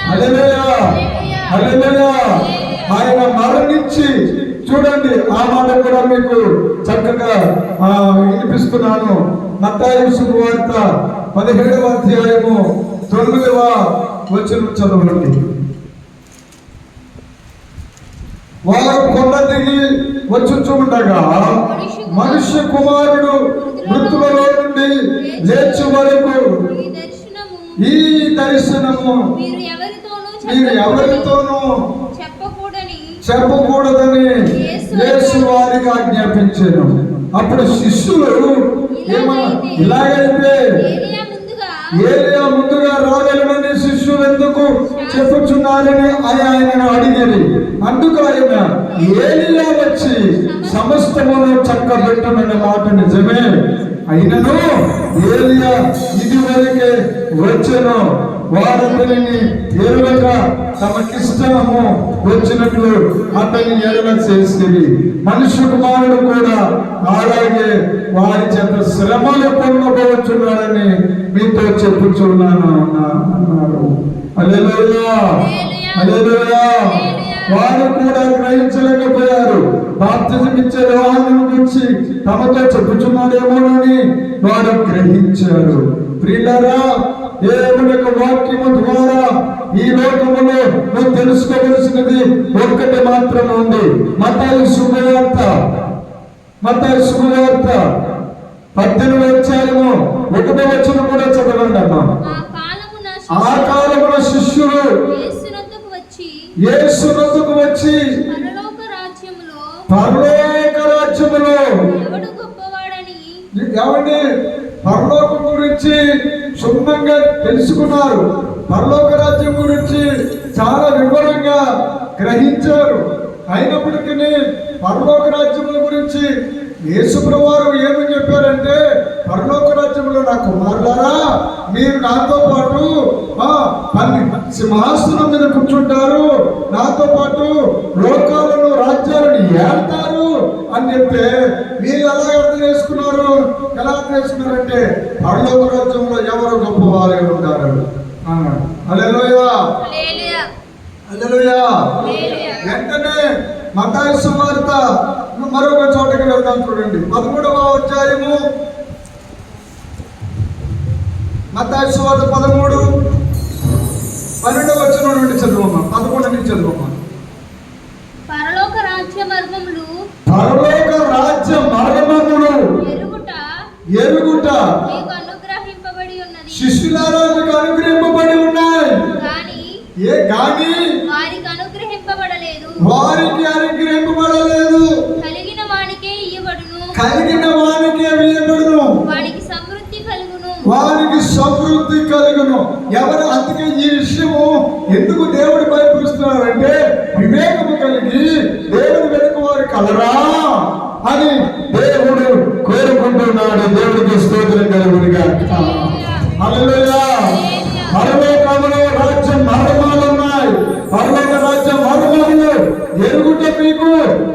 హల్లెలూయా, హల్లెలూయా. ఆయన మరణించి, చూడండి, ఆ మాట కూడా మీకు చక్కగా వినిపిస్తున్నాను. మత్తయి సువార్త 17వ అధ్యాయము 9వ వచనం చదవండి. వారు కొండ దిగి వచ్చుచుండగా మనుష్య కుమారుడు మృతులలో నుండి లేచి వరకు ఈ దర్శనము మీరు ఎవరితోనూ చెప్పకూడదని యేసు వారికి ఆజ్ఞాపించాను. అప్పుడు శిష్యులు ఇలాగైతే ఏలియా ముందుగా రాగలడని శిష్యులు ఎందుకు చెప్పుచున్నారని ఆయనను అడిగిరి. అందుకు ఆయన ఏలియా వచ్చి సమస్తమును చక్కబెట్టమన్న మాట నిజమే, అయినను ఏలియా ఇదివరకే వచ్చెను, వారందరిని ఎరుగక తమకిష్టము వచ్చినట్లు అతని ఎడల చేసేది. మనుష్య కుమారుడు కూడా అలాగే వారి చేత శ్రమలు పొందబోచున్నాడని మీతో చెప్పుచున్నాను అన్నారు. హల్లెలూయా, హల్లెలూయా. వారు కూడా గ్రహించలేకపోయారు. బాప్తిజం ఇచ్చే యోహానును గురించి తమతో చెప్పుచున్నాడేమోనని వారు గ్రహించారు. ప్రియులారా, దేవుని యొక్క వాక్యము ద్వారా ఈ లోకములో నువ్వు తెలుసుకోవలసినది ఒక్కటి మాత్రం ఉంది. మత్తయి శుభవార్త 18వ అధ్యాయము 1వ వచనం కూడా చదవండి అమ్మా. ఆ కాలమున శిష్యులు యేసు నొద్దకు వచ్చి పరలోక రాజ్యములో ఏమండి పరలోకం గురించి క్షుణ్ణంగా తెలుసుకున్నారు. పరలోక రాజ్యం గురించి చాలా వివరంగా గ్రహించారు. అయినప్పటికీ పరలోక రాజ్యముల గురించి యేసుప్రభువారు ఏమని చెప్పారంటే, పరలోక రాజ్యంలో నా కుమారులారా, మీరు నాతో పాటు సింహాసనం మీద కూర్చుంటారు, నాతో పాటు లోకాలను రాజ్యాలను ఏళ్తారు అని చెప్తే మీరు ఎలా అర్థం చేసుకున్నారు? ఎలా అర్థం చేసుకున్నారంటే పరలోక రాజ్యంలో ఎవరు గొప్ప వారే ఉంటారు అన్నాడు. హల్లెలూయా, హల్లెలూయా. వెంటనే మత్తయి సువార్త మరొక చోటకి వెళ్దాం చూడండి. 13వ అధ్యాయము మత్తయి సువార్త 13:12 వచనం నుండి చదువమ్మా. 11 నుంచి చదువమ్మా. పరలోక రాజ్య మర్మములు ఎరుగుట మీకు అనుగ్రహింపబడి ఉన్నది. శిష్యులారా మీకు అనుగ్రహింపబడి ఉన్నాయి గాని వారికి అనుగ్రహింపబడలేదు. కలిగిన వానికే ఇయ్యబడును. వానికి సమృద్ధి కలుగును. ఎవరు అందుకే ఈ విషయము ఎందుకు దేవుడి భయపరుస్తున్నారంటే, వివేకము కలిగి దేవుడి వెనుక వారు కలరా అని దేవుడు కోరుకుంటున్నాడు. దేవుడికి స్తోత్రం కలుగునుగా. హల్లెలూయా. పరలోకములో రాజ్యం మర్మాలు ఉన్నాయి. పరలోక రాజ్యం మర్మాలు ఎరుగుట మీకు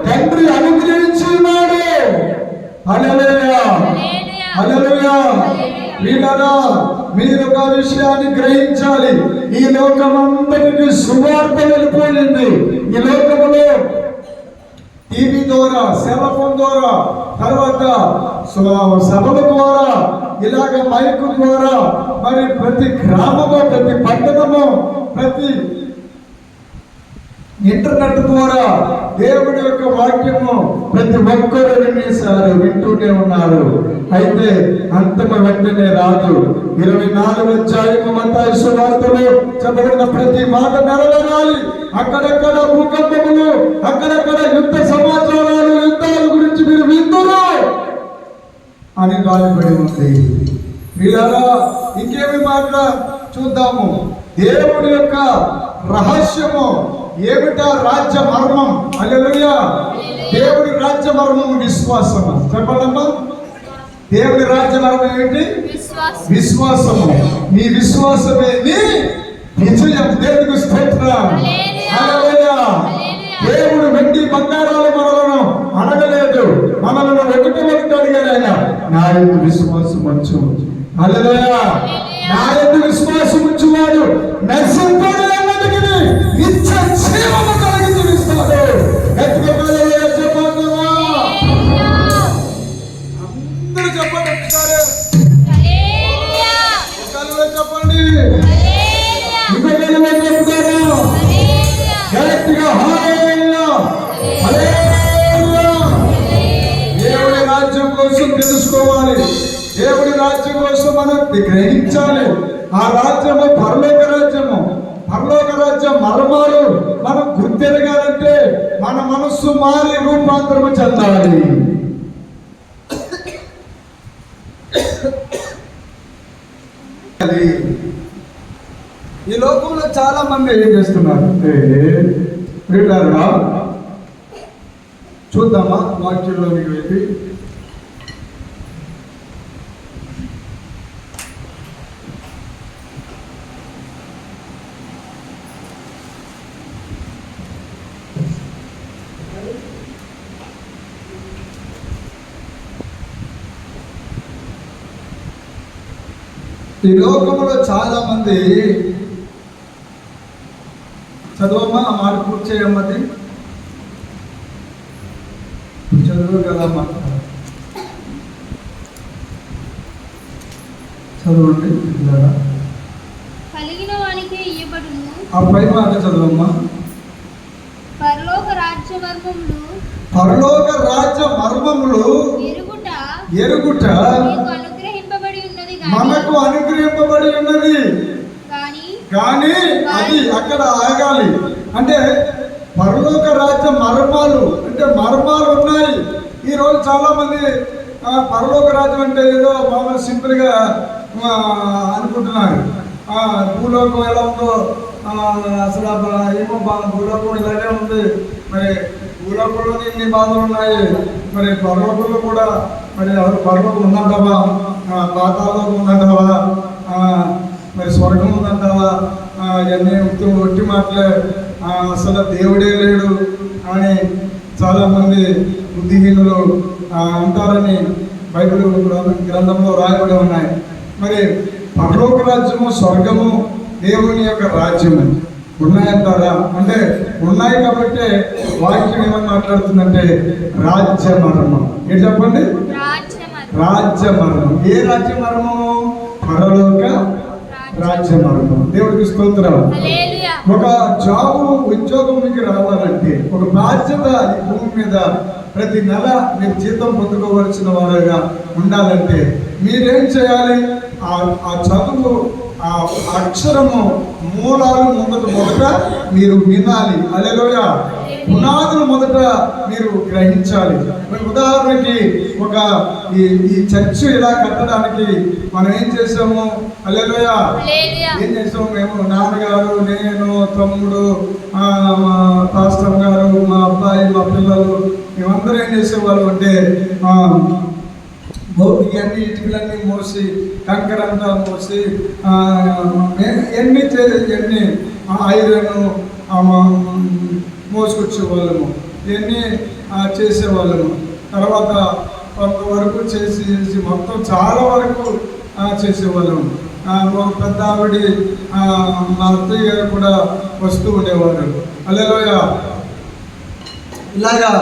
తండ్రి అనుగ్రహించి ఉన్నాడు. హల్లెలూయా, హల్లెలూయా. వీళ్ళరా మీరు ఒక విషయాన్ని గ్రహించాలి. ఈ లోకమంతటికి సువార్త వెళ్ళిపోయింది. ఈ లోకములో టీవీ ద్వారా, సెల్ ఫోన్ ద్వారా, తర్వాత సభల ద్వారా, ఇలాగ మైకు ద్వారా, మరి ప్రతి గ్రామము, ప్రతి పట్టణము, ప్రతి ఇంటర్నెట్ ద్వారా దేవుడి యొక్క వాక్యము ప్రతి ఒక్కరు వింటూనే ఉన్నారు. అయితే అంతమ వెంటనే రాదు. 24వ అధ్యాయము మత్తయి సువార్తలో చెప్పబడిన ప్రతి మాట నెరవేరాలి. అక్కడక్కడ భూకంపములు, అక్కడక్కడ యుద్ధ సమాచారాలు, యుద్ధాల గురించి మీరు విందురు అని రాయబడి ఉంది. వీళ్ళరా ఇంకేమి మాట చూద్దాము. దేవుడి యొక్క రహస్యము ఏమిటా? రాజ్య మర్మం. హల్లెలూయా. దేవుడి రాజ్య మర్మం విశ్వాసము. చెప్పండమ్మా, దేవుడి రాజ్య మర్మం ఏంటి? విశ్వాసము. నీ విశ్వాసమే నీ విజయం. దేవుడికి స్తోత్రం. హల్లెలూయా. దేవుడు వెండి బంగారాలు మనలను అడగలేదు, మనలను ఒకటి అడిగాడు ఆయన. నా యందు విశ్వాసం ఉంచు. హల్లెలూయా. నా యందు విశ్వాసం ఉంచువాడు నశింపడు అన్నదికి నిత్య జీవము కలిగించునిస్తాడు. అందరూ చెప్పండి ఒకసారి. చెప్పండి. గట్టిగా హల్లెలూయా, హల్లెలూయా. దేవుడి రాజ్యం కోసం తెలుసుకోవాలి. దేవుడి రాజ్యం కోసం మనం గ్రహించాలి. ఆ రాజ్యము పరలోక రాజ్యము. పరలోక రాజ్యం మర్మాలు మనం గుర్తెరగాలంటే మన మనస్సు మారి రూపాంతరము చెందాలి. మంది ఏం చేస్తున్నారు అంటే వీళ్ళారా చూద్దామా వాక్యంలోనికి వెళ్ళి ఈ లోకంలో చాలా మంది చదవమ్మా ఆ మాట పూర్తి చేయమ్మది చదువు కదమ్మా చదవండి కలిగిన వానికి ఇయ్యబడును. ఆ పై మాట చదవమ్మా. పరలోక రాజ్య మర్మములు పరలోక రాజ్య మర్మములు ఎరుగుట మీకు అనుగ్రహింపబడి ఉన్నది మనకు అనుగ్రహింపబడి ఉన్నది కానీ అది అక్కడ ఆగాలి. అంటే పరలోక రాజ్య మర్మాలు అంటే మర్మాలు ఉన్నాయి. ఈరోజు చాలా మంది పరలోక రాజ్యం అంటే ఏదో మామూలు సింపుల్గా అనుకుంటున్నారు. భూలోకం ఎలా ఉందో అసలు ఏమో భూలోకం ఇలాగే ఉంది. మరి భూలోకంలోనే ఇన్ని బాధలు ఉన్నాయి, మరి పరలోకంలో కూడా మరి ఎవరు పరలోకం ఉందంటావా, పాతాళలోకం ఉందంటావా, మరి స్వర్గం ఉందంటావా, ఇవన్నీ ఒట్టి మాటలే, అసలు దేవుడే లేడు అని చాలామంది బుద్ధిహీనులు అంటారని బైబిల్ గ్రంథంలో రాయబడి ఉన్నాయి. మరి పరలోక రాజ్యము స్వర్గము దేవుని యొక్క రాజ్యము ఉన్నాయంటారా అంటే ఉన్నాయి. కాబట్టి వాక్యం ఏమని మాట్లాడుతుందంటే రాజ్య మర్మం. ఏం చెప్పండి? రాజ్య మర్మం. ఏ రాజ్య మర్మము? పరలోక రాజ్య మర్మం. దేవుడికి స్తోత్రం. ఒక ఉద్యోగం మీకు రావాలంటే, ఒక బాధ్యత ఈ భూమి మీద ప్రతి నెల మీరు జీతం పొందుకోవలసిన వారుగా ఉండాలంటే మీరేం చేయాలి? ఆ చదువు, ఆ అక్షరము మూలాలు మొదట మీరు వినాలి. హల్లెలూయా. పునాదులు మొదట మీరు గ్రహించాలి. ఉదాహరణకి ఒక ఈ చర్చ్ ఇలా కట్టడానికి మనం ఏం చేసాము? హల్లెలూయా. ఏం చేసాము? మేము నాన్నగారు, నేను, తమ్ముడు, పాస్టర్ గారు, మా అబ్బాయి, మా పిల్లలు, మేమందరూ ఏం చేసేవాళ్ళం అంటే ఇవన్నీ ఇటుకలన్నీ మోసి, కంకరంతా మోసి, ఎన్ని ఐరన్ మోసుకొచ్చేవాళ్ళము, ఇవన్నీ చేసేవాళ్ళము. తర్వాత కొంతవరకు చేసి మొత్తం చాలా వరకు చేసేవాళ్ళము. పెద్ద ఆవిడ మా అత్తయ్య గారు కూడా వస్తూ ఉండేవారు. హల్లెలూయా. ఇలాగా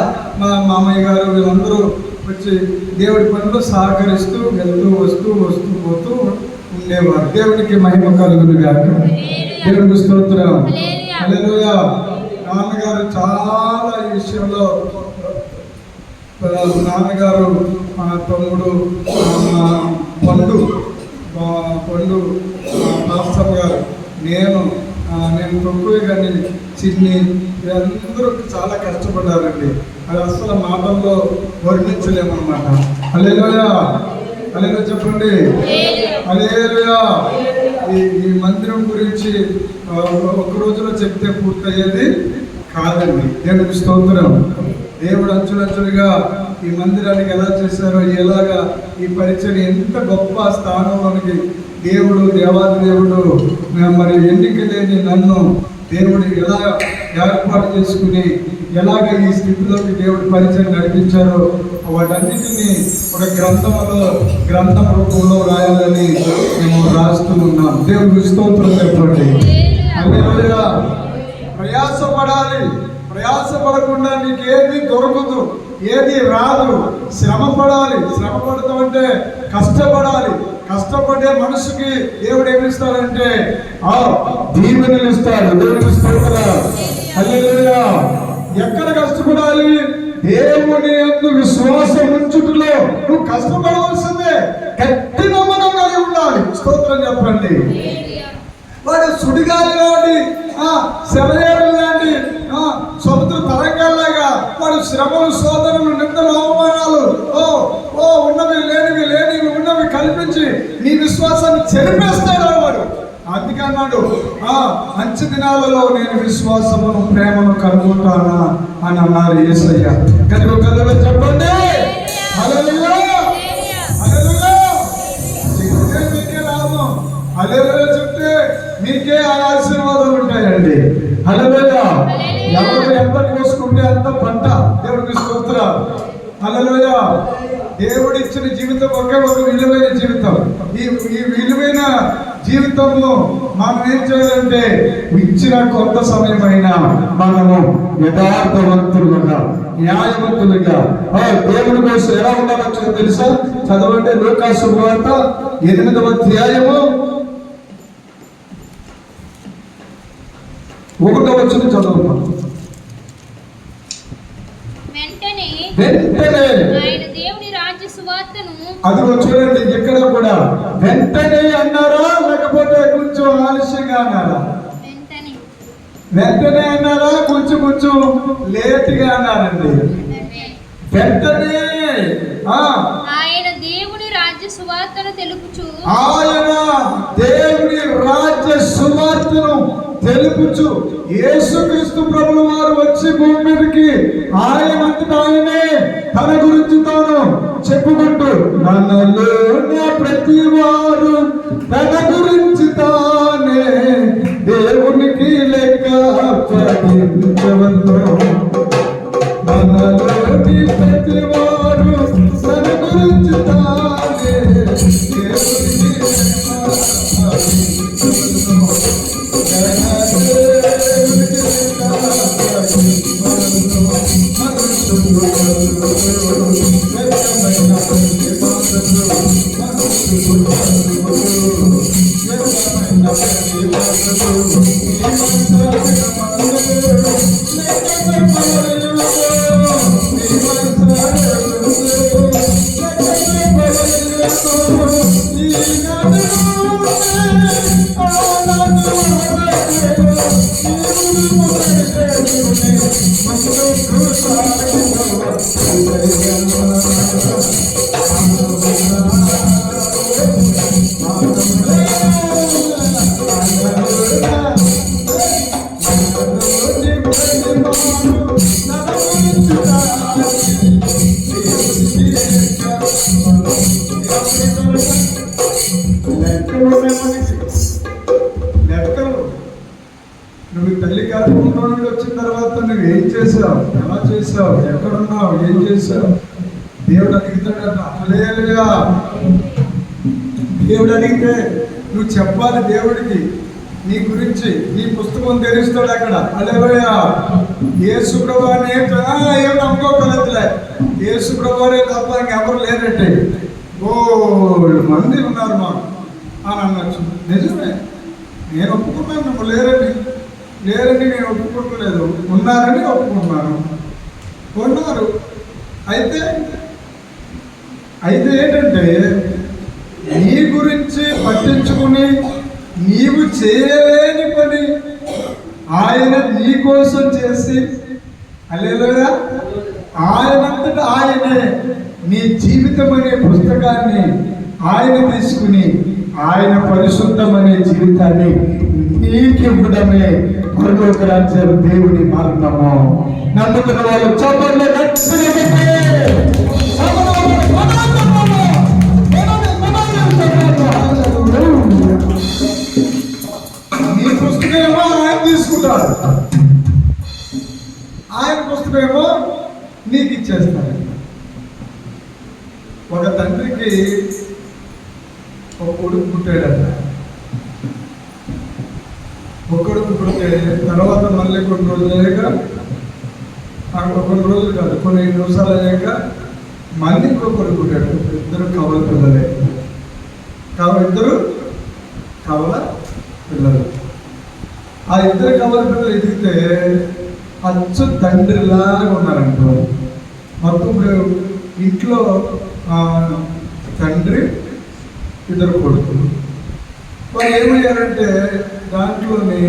మా మామయ్య గారు వీళ్ళందరూ వచ్చి దేవుడి పనులు సహకరిస్తూ వస్తూ పోతూ ఉండేవారు. దేవుడికి మహిమ కలుగును గాక. దేవుడికి స్తోత్రం. హల్లెలూయా. నాన్నగారు చాలా ఈ విషయంలో, నాన్నగారు, మా తమ్ముడు, పండు పాస్టర్ గారు, నేను తక్కువ కానీ చిన్ని, వీళ్ళందరూ చాలా కష్టపడ్డారండి. అది అసలు మాటల్లో వర్ణించలేమన్నమాట. హల్లెలూయా. హల్లెలూయా చెప్పండి. హల్లెలూయా. ఈ మందిరం గురించి ఒక రోజులో చెప్తే పూర్తయ్యేది కాదండి. దేవునికి స్తోత్రం. దేవుడు అంచులంచులుగా ఈ మందిరానికి ఎలా చేశారో, ఎలాగా ఈ పరిచయం ఎంత గొప్ప స్థానంలోనికి దేవాది దేవుడు మరి ఎన్నిక లేని నన్ను దేవుడు ఎలా ఏర్పాటు చేసుకుని ఎలాగ ఈ స్థితిలోకి దేవుడి పరిచయం నడిపించారో వాటన్నిటినీ ఒక గ్రంథం రూపంలో రాయాలని మేము రాస్తూ ఉన్నాం. దేవుడికి స్తోత్రం చెప్పండి. హల్లెలూయా. ప్రయాసపడకుండా నీకు ఏది దొరకదు, ఏది రాదు. శ్రమ పడతామంటే కష్టపడే మనసుకి దేవుడు ఏమిస్తాడంటే దీవెనలు ఇస్తాడు. దేవుడికి స్తోత్రం. హల్లెలూయా. ఎక్కడ కష్టపడాలి? దేవుని యందు విశ్వాసం ఉంచుటలో నువ్వు కష్టపడవలసిందే. గట్టి నమ్మకం కలిగి ఉండాలి. స్తోత్రం చెప్పండి. వాడు సుడిగాలి లాంటి, శరయేరు లాంటి, సముద్ర తరంగాల్లాగా వాడు శ్రమలు, సోదరులు, నిందలు, అవమానాలు ఉన్నవి లేనివి ఉన్నవి కల్పించి నీ విశ్వాసాన్ని చెరిపేస్తాడు వాడు. అందుకే అన్నాడు, మంచి దినాలలో నేను విశ్వాసమును ప్రేమను కనుగొంటానా అని అన్నారు యేసయ్య. కనుక కళ్ళు చెప్పండి హల్లెలూయా, హల్లెలూయా. చెప్తే మీకే లాభం, హల్లెలూయా చెప్తే మీకే ఆ ఆశీర్వాదాలు ఉంటాయండి. హల్లెలూయా. ఎవరు ఎంత కోసుకుంటే అంత పంట. దేవుడికి స్తోత్రం. హల్లెలూయా. దేవుడిచ్చిన జీవితం ఒకే ఒక విలువైన జీవితం. ఈ విలువైన జీవితంలో మనం ఏం చేయాలంటే ఇచ్చిన కొంత సమయమైనా మనము యథార్థవంతులుగా, న్యాయవంతులుగా దేవుడి కోసం ఎలా ఉండాలో తెలుసా? చదవండి లూకా శుభవార్త 8వ అధ్యాయము 1వ వచనం చదువుతాం. వెంటనే ఆయన దేవుని రాజ్య సువార్తను, అదిగో చూడండి, ఇక్కడ కూడా వెంటనే అన్నారా లేకపోతే కొంచెం ఆలస్యంగా అన్నారా? వెంటనే అన్నారా కొంచెం లేట్గా అన్నారండి? వెంటనే ఆయన దేవుని రాజ్య సువార్తను తెలుపుచు, ఆయన దేవుని రాజ్య సువార్తను తెలుపుచు. యేసుక్రీస్తు ప్రభుల వారు వచ్చి భూమి మీదకి ఆయనంతటా ఆయనే తన గురించి తాను చెప్పుకుంటూ, మనలో ప్రతి వారు తన గురించి తానే దేవునికి లెక్క అప్పగించవద్దు. మనలోని ప్రతి వారు తన గురించి తానే దేవునికి లెక్క అప్పగించవద్దు. నువ్వు తల్లి గర్భంలో నుండి వచ్చిన తర్వాత నువ్వు ఏం చేసావు, ఎలా చేసావు, ఎక్కడున్నావు, ఏం చేసావు? దేవుడు అడుగుతాడట. హల్లెలూయా. దేవుడు అడిగితే నువ్వు చెప్పాలి దేవుడికి నీ గురించి. నీ పుస్తకం తెరుస్తాడు అక్కడ. హల్లెలూయా. యేసు ప్రభువుని ఏం నమ్ముకోగలదులే, యేసు ప్రభువునే తప్ప ఇంకెవరు లేరంటే మంది ఉన్నారు మాకు అని అనొచ్చు. నిజమే, నేను ఒప్పుకున్నాను. నువ్వు లేరని నేను ఒప్పుకోలేదు, ఉన్నారని ఒప్పుకున్నాను. ఉన్నారు. అయితే ఏంటంటే నీ గురించి పట్టించుకుని నీవు చేయలేని పని ఆయన నీ కోసం చేసి, హల్లెలూయా, ఆయనంతటా ఆయనే నీ జీవితం అనే పుస్తకాన్ని ఆయన తీసుకుని ఆయన పరిశుద్ధమనే జీవితాన్ని నీకివ్వడమే పరలోక రాజ్యం దేవుని మార్గము. నమ్ముతున్న వాళ్ళు చప్పట్లు నీ పుస్తకమేమో ఆయన తీసుకుంటాడు, ఆయన పుస్తకమేమో నీకు ఇచ్చేస్తాడు. ఒక తండ్రికి ఒక కొడుకు పుట్టాడట. ఒక కొడుకు పుడితే తర్వాత మళ్ళీ కొన్ని రోజులు అయ్యాక, కొన్ని రోజులు కాదు కొన్ని నిమిషాలు అయ్యాక మళ్ళీ ఇంకో కొడుకు పుట్టాడు. ఇద్దరు కవల పిల్లలే. ఇద్దరు కవల పిల్లలు. ఆ ఇద్దరు కవల పిల్లలు ఎదిగితే అచ్చు తండ్రిలాగా ఉన్నారంట. మొత్తం ఇంట్లో తండ్రి, ఇద్దరు కొడుకులు. వాళ్ళు ఏమయ్యారంటే దాంట్లోని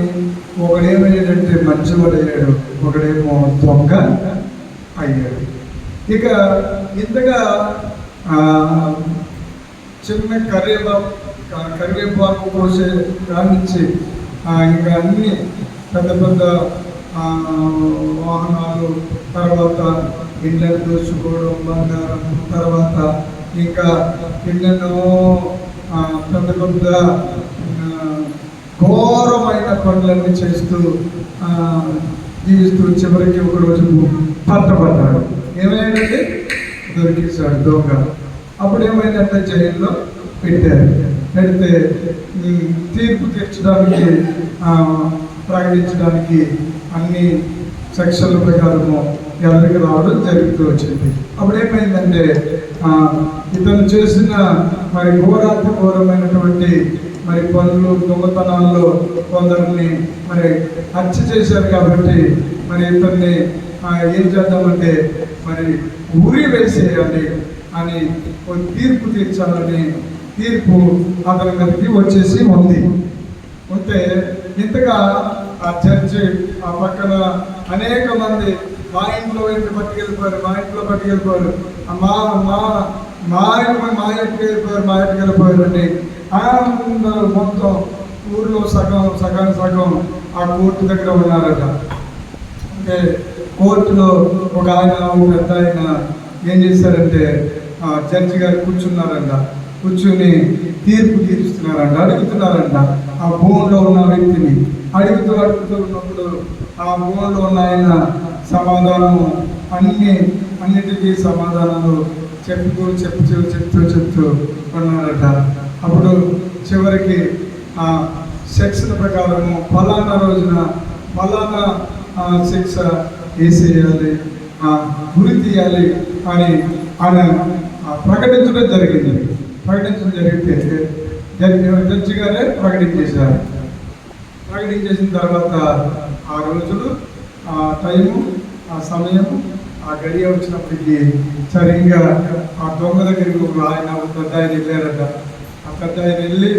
ఒకడేమయ్యాడంటే మంచివాడు అయ్యాడు, ఒకడేమో దొంగ అయ్యాడు. ఇక ఇంతగా చిన్న కరివేపాకు కోసే దాని నుంచి ఇంకా అన్ని పెద్ద పెద్ద వాహనాలు, తర్వాత ఇళ్ళను దోచుకోవడం, బంగారం, తర్వాత ఇంకా ఎన్నెన్నో పెద్ద పెద్ద ఘోరమైన పనులన్నీ చేస్తూ జీవిస్తూ చివరికి ఒక రోజు పట్టబడ్డాడు. ఏమైందంటే దొరికేశాడు దొంగ. అప్పుడు ఏమైందంటే జైల్లో పెట్టారు. పెడితే తీర్పు తీర్చడానికి ప్రకటించడానికి అన్ని సెక్షన్ల ప్రకారము ఎవరికి రావడం జరుగుతూ వచ్చింది. అప్పుడు ఏమైందంటే ఇతను చేసిన మరి ఘోరమైనటువంటి మరి పనులు, దొంగతనాల్లో కొందరిని మరి హత్య చేశారు కాబట్టి మరి ఇతన్ని ఏం చేద్దామంటే మరి ఉరి వేసేయాలి అని తీర్పు తీర్చాలని తీర్పు అతని మీదకి వచ్చేసి ఉంది. ఉంటే ఇంతగా ఆ జడ్జి ఆ పక్కన అనేక మంది మా ఇంట్లో పట్టుకెళ్ళిపోయారు, మా ఇంట్లో పట్టుకెళ్ళిపోయారు, మా ఇంటికి వెళ్ళిపోయారు అని అందరూ మొత్తం ఊర్లో సగం ఆ కోర్టు దగ్గర ఉన్నారట. అంటే కోర్టులో ఒక పెద్ద ఆయన ఏం చేశారంటే జడ్జి గారు కూర్చున్నారంట. కూర్చుని తీర్పు తీరుస్తున్నారంట, అడుగుతున్నారంట ఆ భూమిలో ఉన్న వ్యక్తిని. అడుగుతూ ఉన్నప్పుడు ఆ భూమిలో ఉన్న ఆయన సమాధానము అన్నిటికీ సమాధానాలు చెప్తూ ఉన్నారట. అప్పుడు చివరికి ఆ సెక్షన్ ప్రకారము ఫలానా రోజున ఫలానా శిక్ష వేసేయాలి, గురి తీయాలి అని ఆయన ప్రకటించడం జరిగింది. జరిగితే జడ్జి గారే ప్రకటించేశారు. ప్రకటించేసిన తర్వాత ఆ రోజులు, ఆ టైము, ఆ సమయము, ఆ గడియ వచ్చినప్పటికీ సరిగ్గా ఆ దొంగ దగ్గరికి పెద్ద ఆయన వెళ్ళారట. ఆ పెద్ద ఆయన వెళ్ళి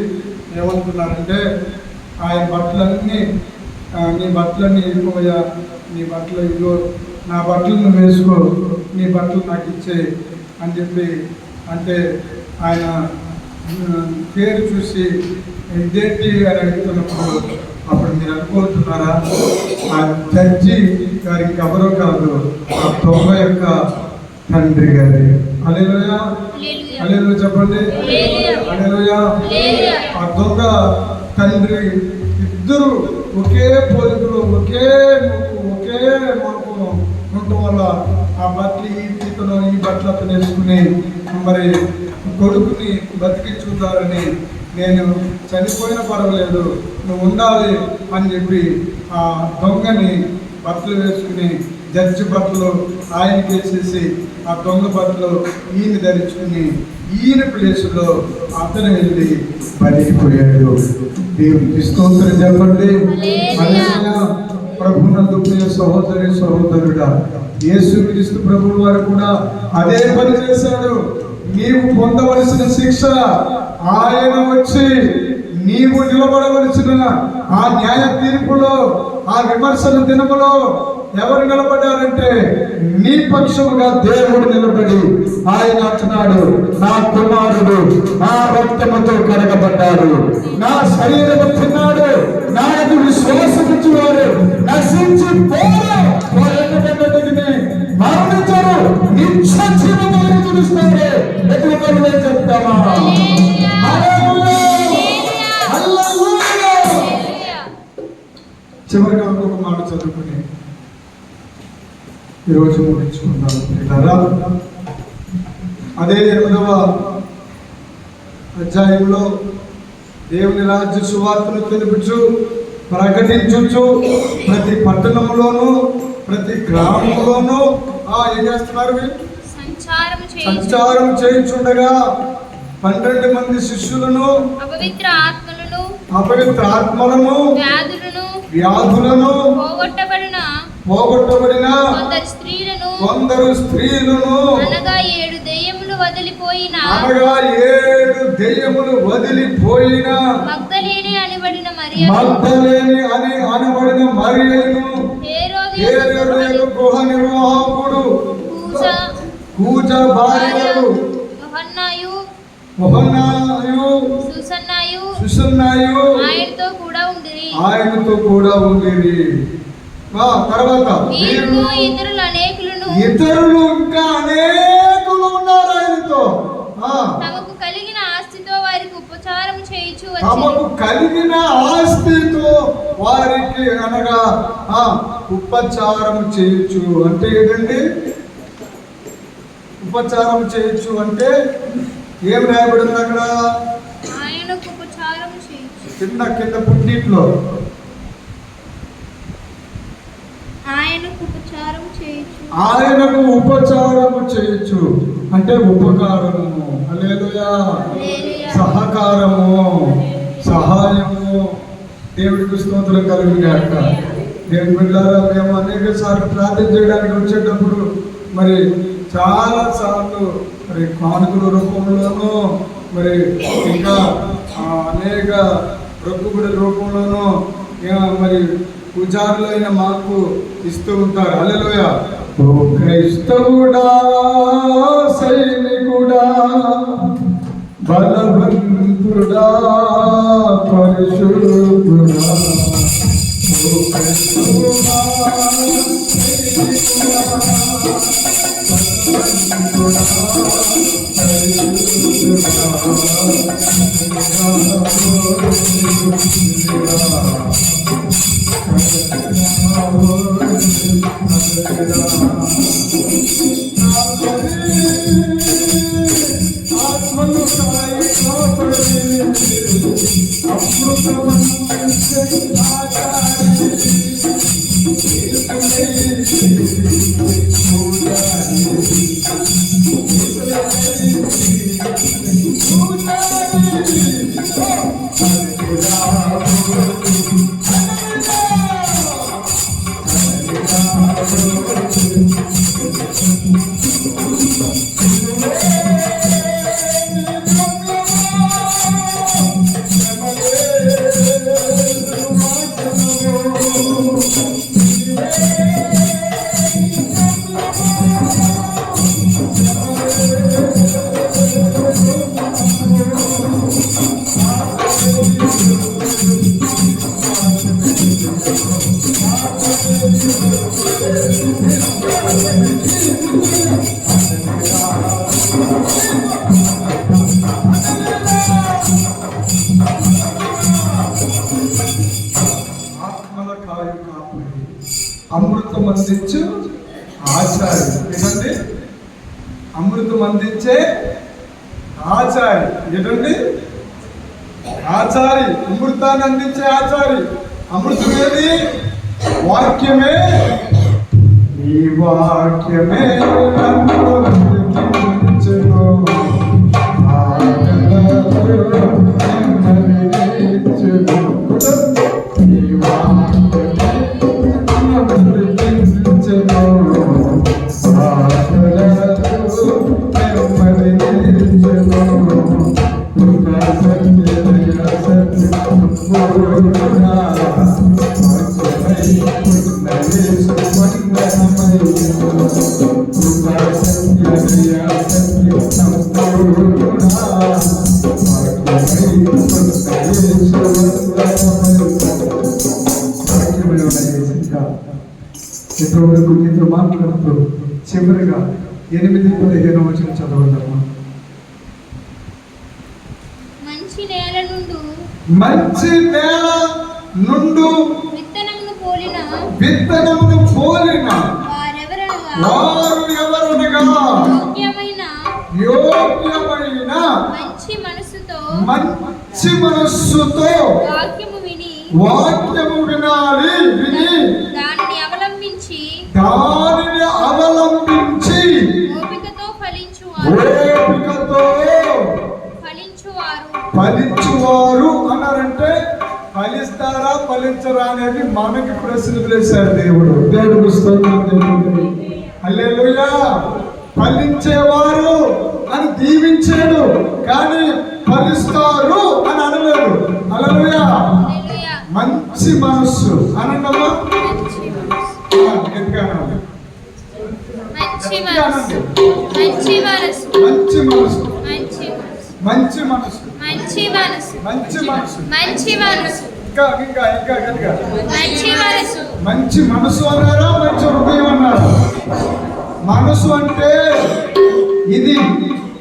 ఏమనుకున్నారంటే ఆయన బట్టలన్నీ నీ బట్టలన్నీ వెళ్ళిపోయా, నీ బట్టలు ఇదిగో, నా బట్టలు నువ్వు వేసుకో, నీ బట్టలు నాకు ఇచ్చే అని చెప్పి అంటే ఆయన పేరు చూసి ఇదేంటి అని అడుగుతున్నప్పుడు అప్పుడు మీరు అనుకుంటున్నారా, ఆ జడ్జి గారికి ఎవరో కాదు, ఆ దొంగ యొక్క తండ్రి గారి. హల్లెలూయా, హల్లెలూయా చెప్పండి, హల్లెలూయా. ఆ దొంగ తండ్రి ఇద్దరు ఒకే పోలికలు, ఒకే మనకు ఉండటం వల్ల ఆ బట్టలు ఈ బట్టలు అతను వేసుకుని మరి కొడుకుని బతికించుతారని, నేను చనిపోయినా పర్వాలేదు నువ్వు ఉండాలి అని చెప్పి ఆ దొంగని బట్టలు వేసుకుని జడ్జి బట్టలు ఆయనకి వేసేసి ఆ దొంగ బట్టలు ఈయన ధరించుకుని ఈయన ప్లేసులో అతను వెళ్ళి బతికిపోయాడు. దేవునికి స్తోత్రం చెప్పండి. ప్రభునందు ప్రియ సహోదరుడా, యేసుక్రీస్తు ప్రభువు వారు కూడా అదే పని చేశాడు. నీవు పొందవలసిన శిక్ష ఆయన వచ్చి నీవు నిలబడవలసిన ఆ న్యాయ తీర్పులో, ఆ విమర్శన దినములో ఎవరు నిలబడ్డారంటే నీ పక్షముగా దేవుడు నిలబడి ఆయన అంటున్నాడు, నా కుమారుడు నా రక్తముతో కడగబడ్డాడు, నా శరీరము తిన్నాడు, నా యొక్క విశ్వాసముంచి వారు నశించి మరణించరు, నిత్య జీవమును చూస్తారు. ఎటువంటి చెప్తామా? చివరిగా ఇంకొక మాట చదువుకుని ఈరోజు ముగించుకుందాం. అదే 8వ అధ్యాయంలో దేవుని రాజ్య సువార్తను తెలుపుచు ప్రకటించుచు ప్రతి పట్టణంలోనూ ప్రతి గ్రామంలోనూ ఏం చేస్తున్నారు? సంచారం చేయించుండగా 12 మంది శిష్యులను అపవిత్ర ఆత్మలను వ్యాధులను పోగొట్టబడిన కొందరు స్త్రీలను అనగా 7 దెయ్యములు వదిలిపోయిన మగ్దలేని అని అనబడిన మరియను, హేరోదు గృహ నిర్వాహకుడు కూజ భార్యలు యోహన్నాయు, నిలుచున్నాయో ఆయనతో కూడా ఉండిరి. ఆయనతో కూడా ఉండేది. తర్వాత వీరును ఇతరులు అనేకులను ఇతరులు ఇంకా అనేకులు ఉన్నారు ఆయనతో. తమకు కలిగిన ఆస్తితో వారికి ఉపచారం చేయుచు తమకు కలిగిన ఆస్తితో వారికి అనగా ఉపచారం చేయొచ్చు అంటే ఏంటండి? ఉపచారం చేయొచ్చు అంటే ఏం రాయబడింది అక్కడ? ఆయనకు ఉపచారం చేయుచు. కింద పుట్టిట్లో ఆయనకు ఉపచారం చేయొచ్చు. ఆయనకు ఉపచారము చేయొచ్చు అంటే ఉపకారము, హల్లెలూయా, సహకారము, సహాయము. దేవుడికి స్తోత్రం కలుగుగాక. దేవుని బిడ్డలారా, మేము అనేక సార్లు ప్రార్థన చేయడానికి వచ్చేటప్పుడు మరి చాలా సార్లు మరి కానుకల రూపంలోనూ మరి ఇంకా అనేక రొక్కుబడి రూపంలోనూ మరి పూజారులైన మాకు ఇస్తూ ఉంటారు. హల్లెలూయా. ఓ క్రైస్తవుడా, సైనికుడా, బలవంతుడా, పరిశుద్ధుడా, ఓ క్రైస్తవుడా, సైనికుడా, బలవంతుడా, అమృతం అందించు ఆచార్య. ఏంటండి? అమృతం అందించే ఆచార్య. ఏంటండి? ఆచారి, అమృతాన్ని అందించే ఆచారి. అమృతం ఏది? వాక్యమే. ఈ వాక్యమే నన్ను బ్రతికించును. ఇంతవరకు నీతో మాట్లాడుతూ చివరిగా 8:15 వచ్చిన చదవదమ్మా. మంచి నేల నుండు విత్తనమును పోలిన వారు ఎవరనగా యోగ్యమైన మంచి మనస్సుతో వాక్యము వినాలి. దానిని అవలంబించి ఓపికతో ఫలించువారు అన్నారంటే ఫలిస్తారా ఫలించరా అనేది మనకి ప్రశ్న వేశారు దేవుడు. దేవుడు స్తోత్రం. హల్లెలూయా. ఫలించేవారు అని దీవించాడు, కానీ ఫలిస్తారు అని అనలేదు. హల్లెలూయా. మంచి మనస్సు అనండమ్మా. మంచి మనస్సు మంచి మనసు మంచి మనసు. మంచి మనసు ఇంకా ఇంకా ఇంకా గట్టిగా. మంచి మనసు మంచి మనసు అన్నారా, మంచి హృదయం అన్నారా? మనసు అంటే ఇది.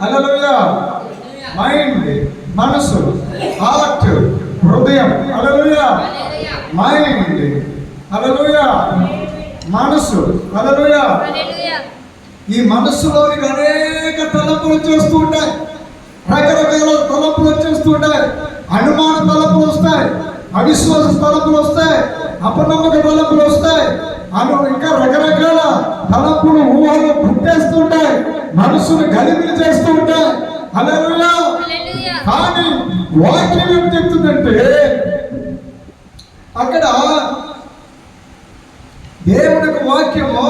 హల్లెలూయా. మైండ్, మనసు, హార్ట్, హృదయం. హల్లెలూయా. మైండ్, హల్లెలూయా. మనసు, హల్లెలూయా. హల్లెలూయా. ఈ మనస్సులోనికి అనేక తలంపులు వచ్చేస్తూ ఉంటాయి, రకరకాల తలంపులు వచ్చేస్తూ ఉంటాయి. అనుమాన తలంపులు వస్తాయి, అవిశ్వాస తలంపులు వస్తాయి, అపనమ్మక తలంపులు వస్తాయి, ఇంకా రకరకాల తలంపులు ఊహలు పుట్టేస్తుంటాయి, మనస్సును గలిబిలి చేస్తూ ఉంటాయి. హల్లెలూయా. హల్లెలూయా. కానీ వాక్యం ఏం చెప్తుందంటే, అక్కడ దేవుని యొక్క వాక్యము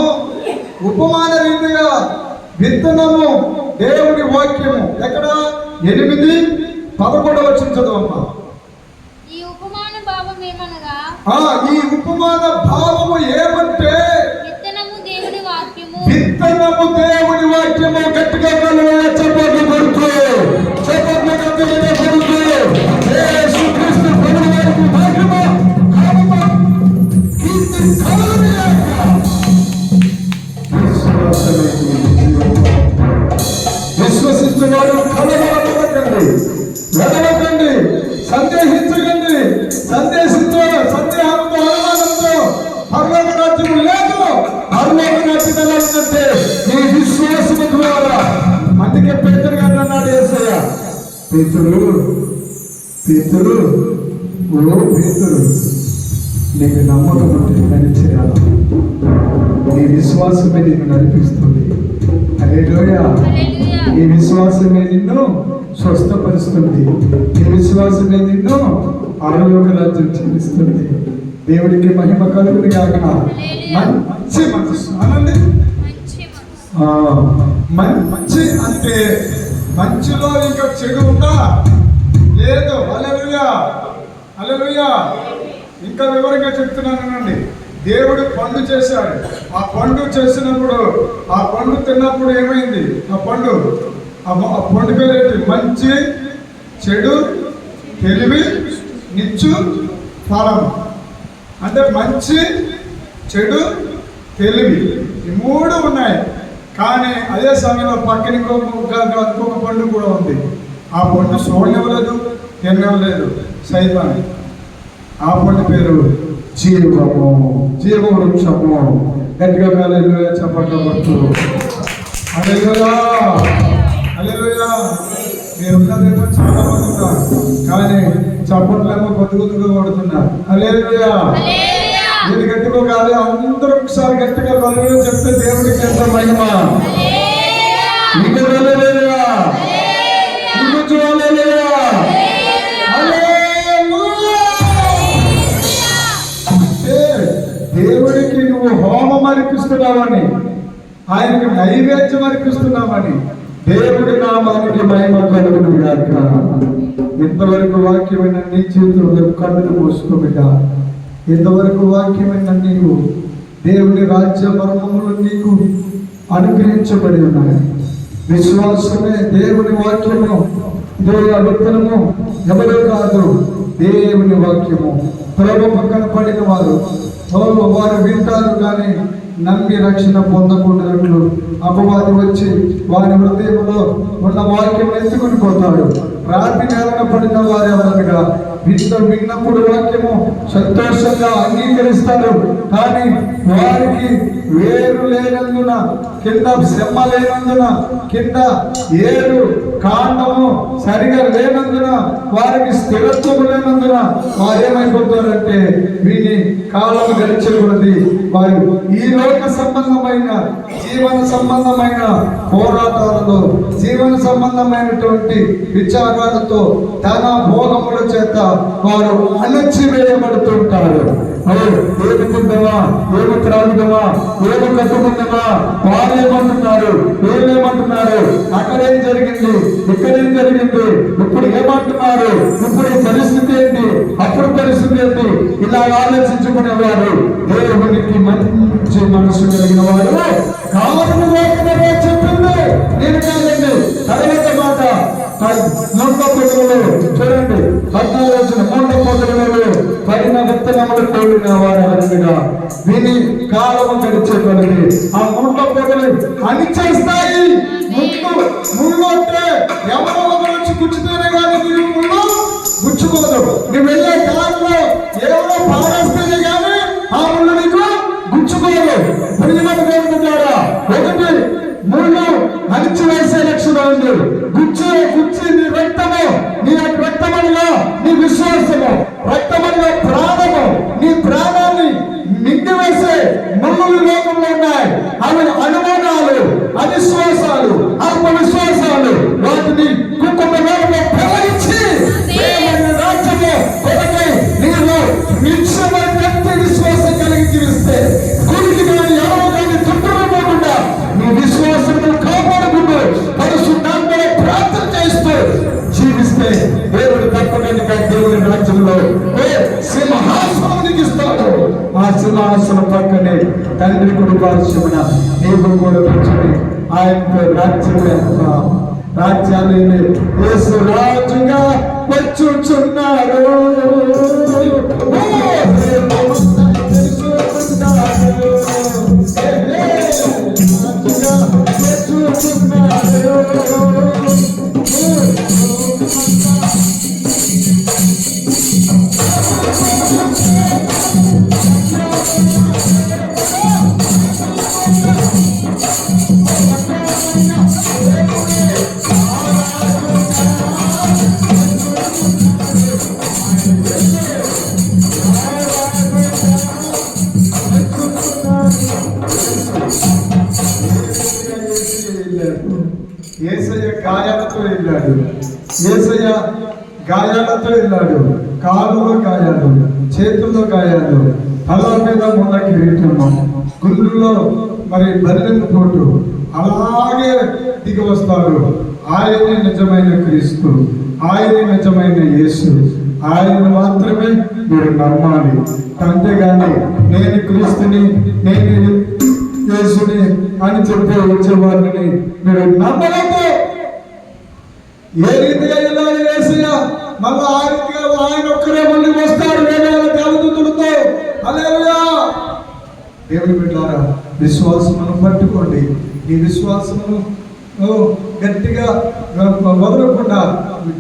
ఉపమాన రీతిగా విత్తనము, దేవుని వాక్యము. ఎక్కడ 8:11 వచ్చిన చదవమ్మా. ఈ ఉపమాన భావం ఏమనగా, ఈ ఉపమాన భావము ఏమంటే, విత్తనము దేవుని వాక్యము. విత్తనము దేవుని వాక్యము. గట్టిగా హల్లెలూయా చెప్పండి కొడుకు, చెప్పండి గట్టిగా కొడుకు. యేసుక్రీస్తు ప్రభువు వారికి మహిమ, ఘనత, కీర్తి కలుగునుగాక. విశ్వసించువారు కలవకండి, వెలవకండి, సందేహించకండి. సందేహంతో అనుమానంతో పరలోక రాజ్యం లేదు. పరలోక రాజ్యం ఎలా ఉందంటే ఈ విశ్వాసము ద్వారా. అందుకే పేతురు గారు అన్నాడు యేసయ్య, పేతురు పేతురు ఓ పేతురు, నీకు నమ్మకం ఉంటే పని చేయాలి, నీ విశ్వాసమే నిన్ను నడిపిస్తుంది. హల్లెలూయా. హల్లెలూయా. ఈ విశ్వాసమే నిన్ను స్వస్థపరుస్తుంది, ఈ విశ్వాసమే నిన్ను పరలోక రాజ్యం చెల్లిస్తుంది. దేవుడికి మహిమ కలుగును గాక. మంచి మనసు అనండి. మంచి మనసు. మంచి అంటే మంచిలో ఇంకా చెడు ఉందా? లేదు. హల్లెలూయా. హల్లెలూయా. ఇంకా వివరంగా చెప్తున్నానండి. దేవుడు పండు చేశాడు. ఆ పండు చేసినప్పుడు, ఆ పండు తిన్నప్పుడు ఏమైంది? ఆ పండు పేరేంటి? మంచి, చెడు, తెలివి, నిచ్చు ఫలం. అంటే మంచి, చెడు, తెలివి, ఈ 3 ఉన్నాయి. కానీ అదే సమయంలో పక్కన ఇంకొక పండు కూడా ఉంది. ఆ పండు చూడనివ్వలేదు, తినలేదు సైతాను. ఆ పండు పేరు జీవము, జీవ వృక్షము. గట్టిగా హల్లెలూయా చెప్పకపోతూ. హల్లెలూయా. హల్లెలూయా. మీరు ఉన్నదేమో చాలా మంది ఉన్నారు, కానీ చప్పట్లేమో కొద్దిగా కొడుతున్నారు. హల్లెలూయా. హల్లెలూయా. ఇది గట్టిగా కాదు, అందరూ ఒకసారి గట్టిగా హల్లెలూయా చెప్తే దేవుడికి ఎంత మహిమ. హల్లెలూయా. ఇంకా హల్లెలూయా. ఇంకొంచెం హల్లెలూయా. దేవుడికి నువ్వు హోమం అర్పిస్తున్నావని, ఆయనకి నైవేద్యం అర్పిస్తున్నావని దేవుడి నామానికి మహిమ కలుగును గాక. ఇంతవరకు వాక్యమైన నీ జీవితంలో కన్నులు మూసుకోబిడ్డ. ఇంతవరకు వాక్యమైన నీవు దేవుని రాజ్య మర్మములు నీకు అనుగ్రహించబడి ఉన్నాయి. విశ్వాసమే దేవుని వాక్యము. దేవుని విత్తనము ఎవరో కాదు, దేవుని వాక్యము. ప్రభు పక్కన పడిన వారు వారు వింటారు, కానీ నమ్మి రక్షణ పొందకుండాట్లు అపవాది వచ్చి వారి హృదయంలో ఉన్న వాక్యం ఎత్తుకుని పోతాడు. రాత్రి నేలన పడిన వారు ఎవరనగా విన్నప్పుడు వాక్యము సంతోషంగా అంగీకరిస్తారు, కానీ వారికి వేరు లేనందున, కింద శ్రమ లేనందున, కింద ఏరు కాండము సరిగా లేనందున, వారికి స్థిరత్వం లేనందున వారు ఏమైపోతారంటే వీని కాలం గడిచకూడదు. వారు ఈ లోక సంబంధమైన, జీవన సంబంధమైన పోరాటాలలో, జీవన సంబంధమైనటువంటి విచారాలతో, ధన భోగముల చేత వారు అణచివేయబడుతుంటారు. ఏమి తిందామా, ఏమి త్రాగుదామా, ఏమి కట్టుకుందామా, వారు ఏమంటున్నారు, ఏమేమంటున్నారు, అక్కడేం జరిగింది, ఇక్కడేం జరిగింది, ఇప్పుడు ఏమంటున్నారు, ఇప్పుడు ఈ పరిస్థితి ఏంటి, అప్పుడు పరిస్థితి ఏంటి, ఇలా ఆలోచించుకునేవారు దేవునికి మంచి మనసు కలిగిన వారు కావాలని చెప్పింది. నేను కాదండి. తర్వాత మాట పొదలలో చూడండి 14 ముండ్ల పొదలలో పడిన విత్తనములు కోరిన వారనగా విని కాలము గడిచే కొలది ఆ ముండ్ల పొదలు అణిచేస్తాయి. ముళ్ళు అంటే ఎవరో ఒకరు వచ్చి గుచ్చుతేనే కానీ నీకు ముళ్ళు గుచ్చుకోదు. నువ్వు వెళ్ళే కాలంలో ఎవరో పారేస్తేనే కానీ ఆ ముళ్ళు నీకు గుచ్చుకోదు. ద్వారా ఒకటి ముళ్ళు అణిచివేసే లక్షణం ఉంది. గుచ్చి నీ రక్తము, నీ రక్తమనిలో నీ విశ్వాసము, రక్తమనిలో ప్రాణము, నీ ప్రాణాన్ని నిండివేసే ముళ్ళు లోకంలో ఉన్నాయి. అవి అనుమానాలు, అవిశ్వాసాలు, ఆత్మవిశ్వాసాలు. వాటిని కుటుంబ ప్రవహించి రాజ్యము ఒకటి నీలో నిత్యమైన వ్యక్తి విశ్వాసం కలిగి జీవిస్తే గురికి కానీ ఎవరో కానీ చుట్టూపోకుండా నీ విశ్వాసము కాపాడుకుంటూ పరిశుద్ధాత్మలో ప్రార్థన చేస్తూ జీవిస్తే దేవుడు తప్పకుండా దేవుని రాజ్యంలో సింహాసనానికి ఇస్తాడు. ఆ సింహాసనం పక్కనే తండ్రి కుటుంబాల్సిన నీకు కూడా కూర్చొని ఆయన రాజ్యాన్ని యేసు రాజుగా వచ్చుచున్నారు. యేసయ్య గాయాలతో వెళ్ళాడు. యేసయ్య గాయాలతో వెళ్ళాడు. కాలులో గాయాలు, చేతుల్లో గాయాలు, తల మీద ముళ్ళ కిరీటము, గుండెల్లో మరి బదిలింపు పోటు. అలాగే దిగి వస్తాడు. ఆయనే నిజమైన క్రీస్తు, ఆయనే నిజమైన యేసు. ఆయన మాత్రమే మీరు నమ్మాలి. అంతేగాని నేను క్రీస్తుని, నేను యేసుని అని చెప్పే వచ్చేవారిని మీరు నమ్మలేదు. ఏ రీతిగా వెళ్ళాలి యేసయ్య? మళ్ళా ఆ రీతిగా ఆయన ఒక్కరే మళ్ళీ వస్తాడు వేల దేవదూతలతో. హల్లెలూయా. దేవుని బిడ్డలారా, విశ్వాసమును పట్టుకోండి. ఈ విశ్వాసమును గట్టిగా వదలకుండా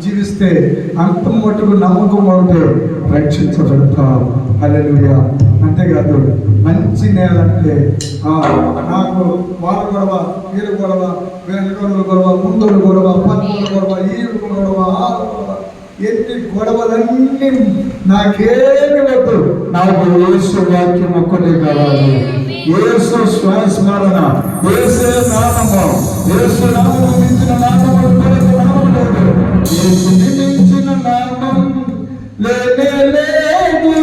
జీవిస్తే అంతం మట్టుకు నమ్మకం ఉంటే రక్షించబడతాం. హల్లెలూయా. అంతేకాదు మంచి నేల అంటే నాకు వాళ్ళ గొడవ, వీళ్ళ గొడవ, వెనుకల గొడవ, ముందుల గొడవ, పన్నుల గొడవ, ఈ గొడవ, ఆ గొడవ, ఎన్ని గొడవలన్నీ నాకేమి వద్దు. నాకు యేసు వాక్యం ఒక్కటే కావాలి. యేసు స్మరణ, యేసు నామము, యేసు నామము మించిన నామము లేదు. యేసుని మించిన నామం లేనే లేదు.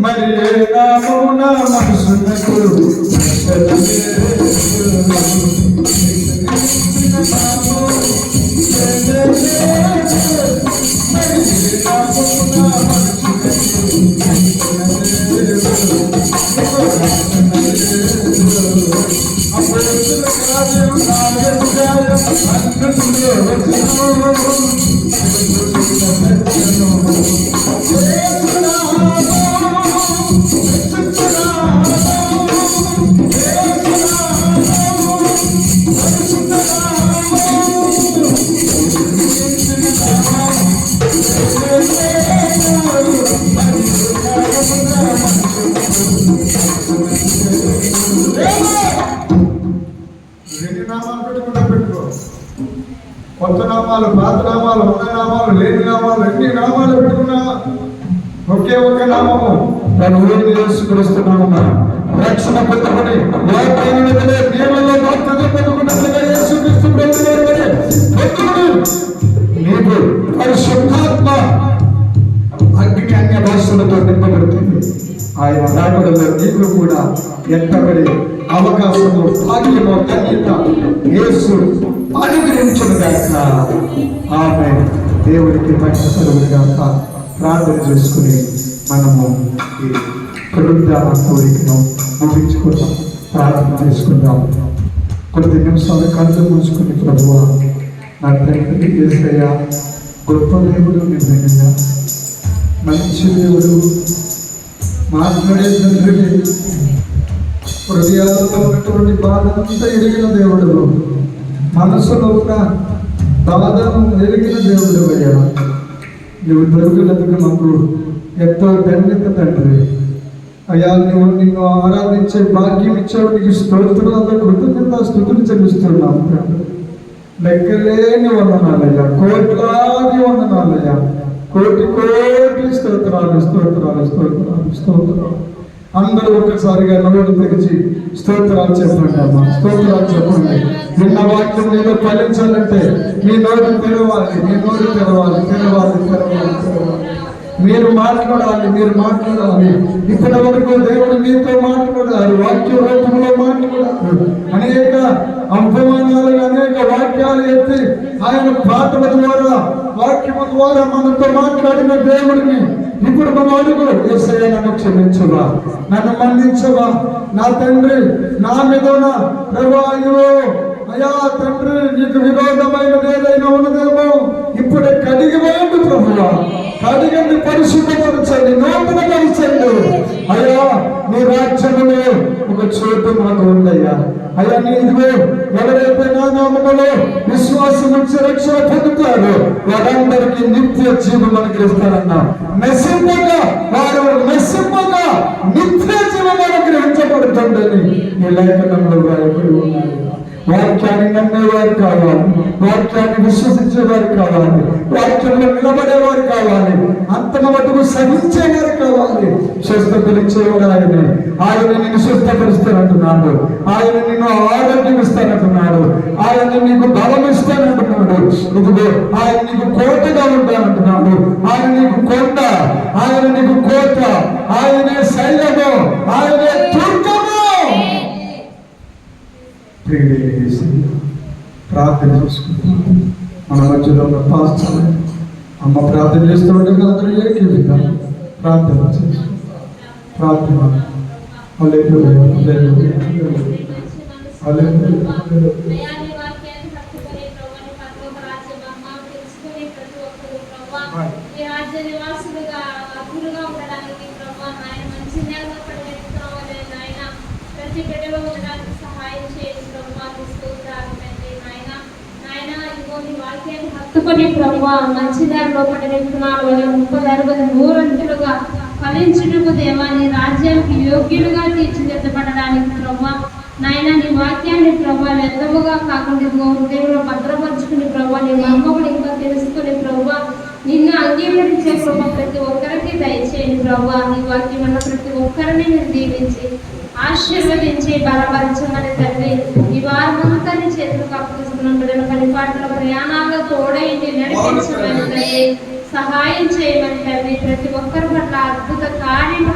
మరి ఏ నామము నా మనసునకు కొత్త నామాలు, పాత నామాలు, ఉన్న నామాలు, లేని నామాలు, ఎన్ని నామాలు పెట్టుకున్నా ఒకే ఒక్క నామము ప్రభువైన యేసుక్రీస్తు నామము. రక్షణ పొందుకొని నియమంలో బాధ్యత పొందుకున్నట్లుగా యేసుక్రీస్తు నీకు పరిశుద్ధాత్మ అగ్ని అన్య భాషలతో నింపబడుతుంది. ఆయన రాకడలో నీకు కూడా ఎంతబడి అవకాశము, భాగ్యము, ధన్యత యేసు అనుగ్రహించును గాక. ఆమె దేవుడికి మంచి సరువులు గాక. ప్రార్థన చేసుకుని మనము ఈ పునరుద్ధాన కోరికను ముగించుకుందాం, ప్రార్థన చేసుకుందాం. కొద్ది నిమిషాలు కళ్ళు మూసుకుని ప్రభువా, నా తండ్రి యేసయ్య గొప్ప దేవుడు నిజంగా మంచి దేవుడు, మాట్లాడే తండ్రి, హృదయాలలో ఉన్నటువంటి బాధ అంతా ఎరిగిన దేవుడు, మనసులో ఉన్న బాధను ఎరిగిన దేవుడు అయ్యా. నువ్వు దొరికినందుకు మాకు ఎంతో ధన్యత తండ్రి. అయ్యా, నువ్వు నిన్ను ఆరాధించే భాగ్యం ఇచ్చావు, నీకు స్తోత్రాలతో కృతజ్ఞత స్తుతులు చెల్లిస్తున్నాము తండ్రి. లెక్కలేని వందనాలయ్యా, కోట్లాది వందనాలయ్యా, కోటి కోటి స్తోత్రాలు స్తోత్రాలు స్తోత్రాలు స్తోత్రాలు. అందరూ ఒక్కసారిగా నోరు తెరిచి స్తోత్రాలు చెప్పండి అమ్మా, స్తోత్రాలు చెప్పండి. నిన్న వాక్యం మీద ఫలించాలంటే మీ నోరు తెరవాలి, మీ నోరు తెరవాలి, తెరవాలి, తెరవాలి, తెరవాలి. మీరు మాట్లాడాలి, మీరు మాట్లాడాలి. ఇప్పటి వరకు దేవుడు మీతో మాట్లాడారు, వాక్య రూపంలో మాట్లాడారు. అనేక అపమానాలు, అనేక వాక్యాలు ఎత్తి ఆయన పాటల ద్వారా, వాక్యము ద్వారా మనతో మాట్లాడిన దేవుడిని ఇప్పుడు మనం అడుగు, యేసయ్య నన్ను క్షమించవా, నన్ను మన్నించవా నా తండ్రి, నా మీదన ప్రభువా, అయ్యా తండ్రి, నీకు విరోధమైనది ఏదైనా ఉన్నదేమో ఇప్పుడే కడిగివేయండి ప్రభువా, కడిగండి, పరిశుద్ధపరచండి, నూతనపరచండి. అయ్యా, నీ రాజ్యములో ఒక చోటు మాకు ఉందయ్యా. అయ్యా, నీ ఇదిగో ఎవరైతే నా నామములో విశ్వాసం వచ్చి రక్షణ పొందుతారో వారందరికీ నిత్య జీవం అనుగ్రహిస్తారన్నా. నశింపగా వారు నశింపగా నిత్య జీవం అనుగ్రహించబడుతుందని ఈ లేఖనంలో రాయబడి ఉన్నారు. వాక్యాన్ని నమ్మేవారు కావాలి, వాక్యాన్ని విశ్వసించేవారు కావాలి, వాక్యంలో నిలబడేవారు కావాలి, అంతమ మటుకు సహించేవారు కావాలి. స్వస్థపరిచేవాడు ఆయనే. ఆయన నిన్ను స్వస్థపరుస్తానంటున్నాడు, ఆయన నిన్ను ఆరోగ్యం ఇస్తానంటున్నాడు, ఆయన నీకు బలం ఇస్తానంటున్నాడు. ఇదిగో ఆయన నీకు కోటగా ఉంటానంటున్నాడు, ఆయన నీకు కొండ, ఆయన నీకు కోట, ఆయనే శైలము, ఆయనే దుర్గము. ప్రార్థన చేసుకుంటాం. మన మధ్యలో ఉన్న పాస్టర్ అమ్మ ప్రార్థన చేస్తూ ఉంటుంది, అందరూ ఏకీవిగా ప్రార్థన చేస్తాం. ప్రార్థన హల్లెలూయా, హల్లెలూయా, హల్లెలూయా, హల్లెలూయా. హత్తుకొని ప్రభువా, మంచి దారిలో పడిన విత్తనాలు వలె 30, 60, 100 ఫలించుటకు దేవా, నీ రాజ్యానికి యోగ్యులుగా తీర్చిదిద్దబడడానికి ప్రభువా, నాయన నీ వాక్యాన్ని ప్రభువా వ్యర్థముగా కాకుండా హృదయంలో భద్రపరుచుకుని ప్రభువా, నీ మర్మములు ఇంకా తెలుసుకుని ప్రభువా, నిన్ను అంగీకరించే కృప ప్రతి ఒక్కరికి దయచేయండి ప్రభువా. నీ వాక్యం అన్న ప్రతి ఒక్కరిని మీరు దీవించి ఆశీర్వదించి బలపరచమని తండ్రి, ఈ వారమంతా నీ చేతులకు అప్పగిస్తున్నాం. బిడ్డల పనిపాట్ల ప్రయాణాల్లో తోడైంది నడిపించమని తండ్రి, సహాయం చేయమని తండ్రి, ప్రతి ఒక్కరి పట్ల అద్భుత కార్యము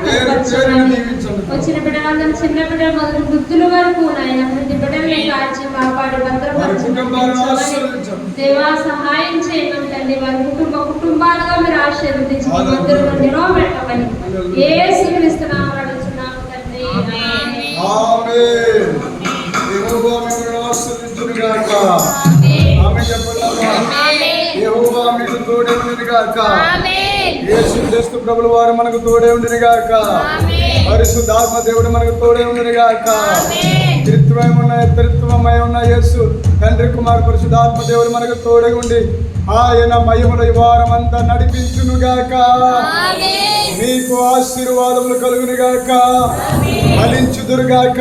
వచ్చిన బిడ్డలందరూ, చిన్న బిడ్డల మొదలు వృద్ధుల వరకు నాయన ప్రతి బిడ్డల్ని కాచి కాపాడి భద్రపరచమని దేవా సహాయం చేయమని తండ్రి, వారి కుటుంబాలుగా మీరు ఆశీర్వదించి మధ్యలో నిలవబెట్టమని యేసుక్రీస్తు నామములో అడుగుతున్నాము తండ్రి. ఆమేన్. యెహోవా మిమ్మల్ని ఆశీర్వదించును గాక. ఆమేన్ చెప్పండి. ఆమేన్. యెహోవా మీకు తోడే ఉండును గాక. ఆమేన్. యేసుక్రీస్తు ప్రభువు వారు మనకు తోడే ఉండును గాక. ఆమేన్. పరిశుద్ధాత్మ దేవుడు మనకు తోడే ఉండును గాక. ఆమేన్. త్రిత్వమై ఉన్న యేసు తండ్రి, కుమార్, పరిశుద్ధాత్మ దేవుడు మనకు తోడే ఉండి ఆయన మహిమలో ఈ వారమంతా నడిపించును గాక. మీకు ఆశీర్వాదములు కలుగును గాక, ఫలించుదురు గాక.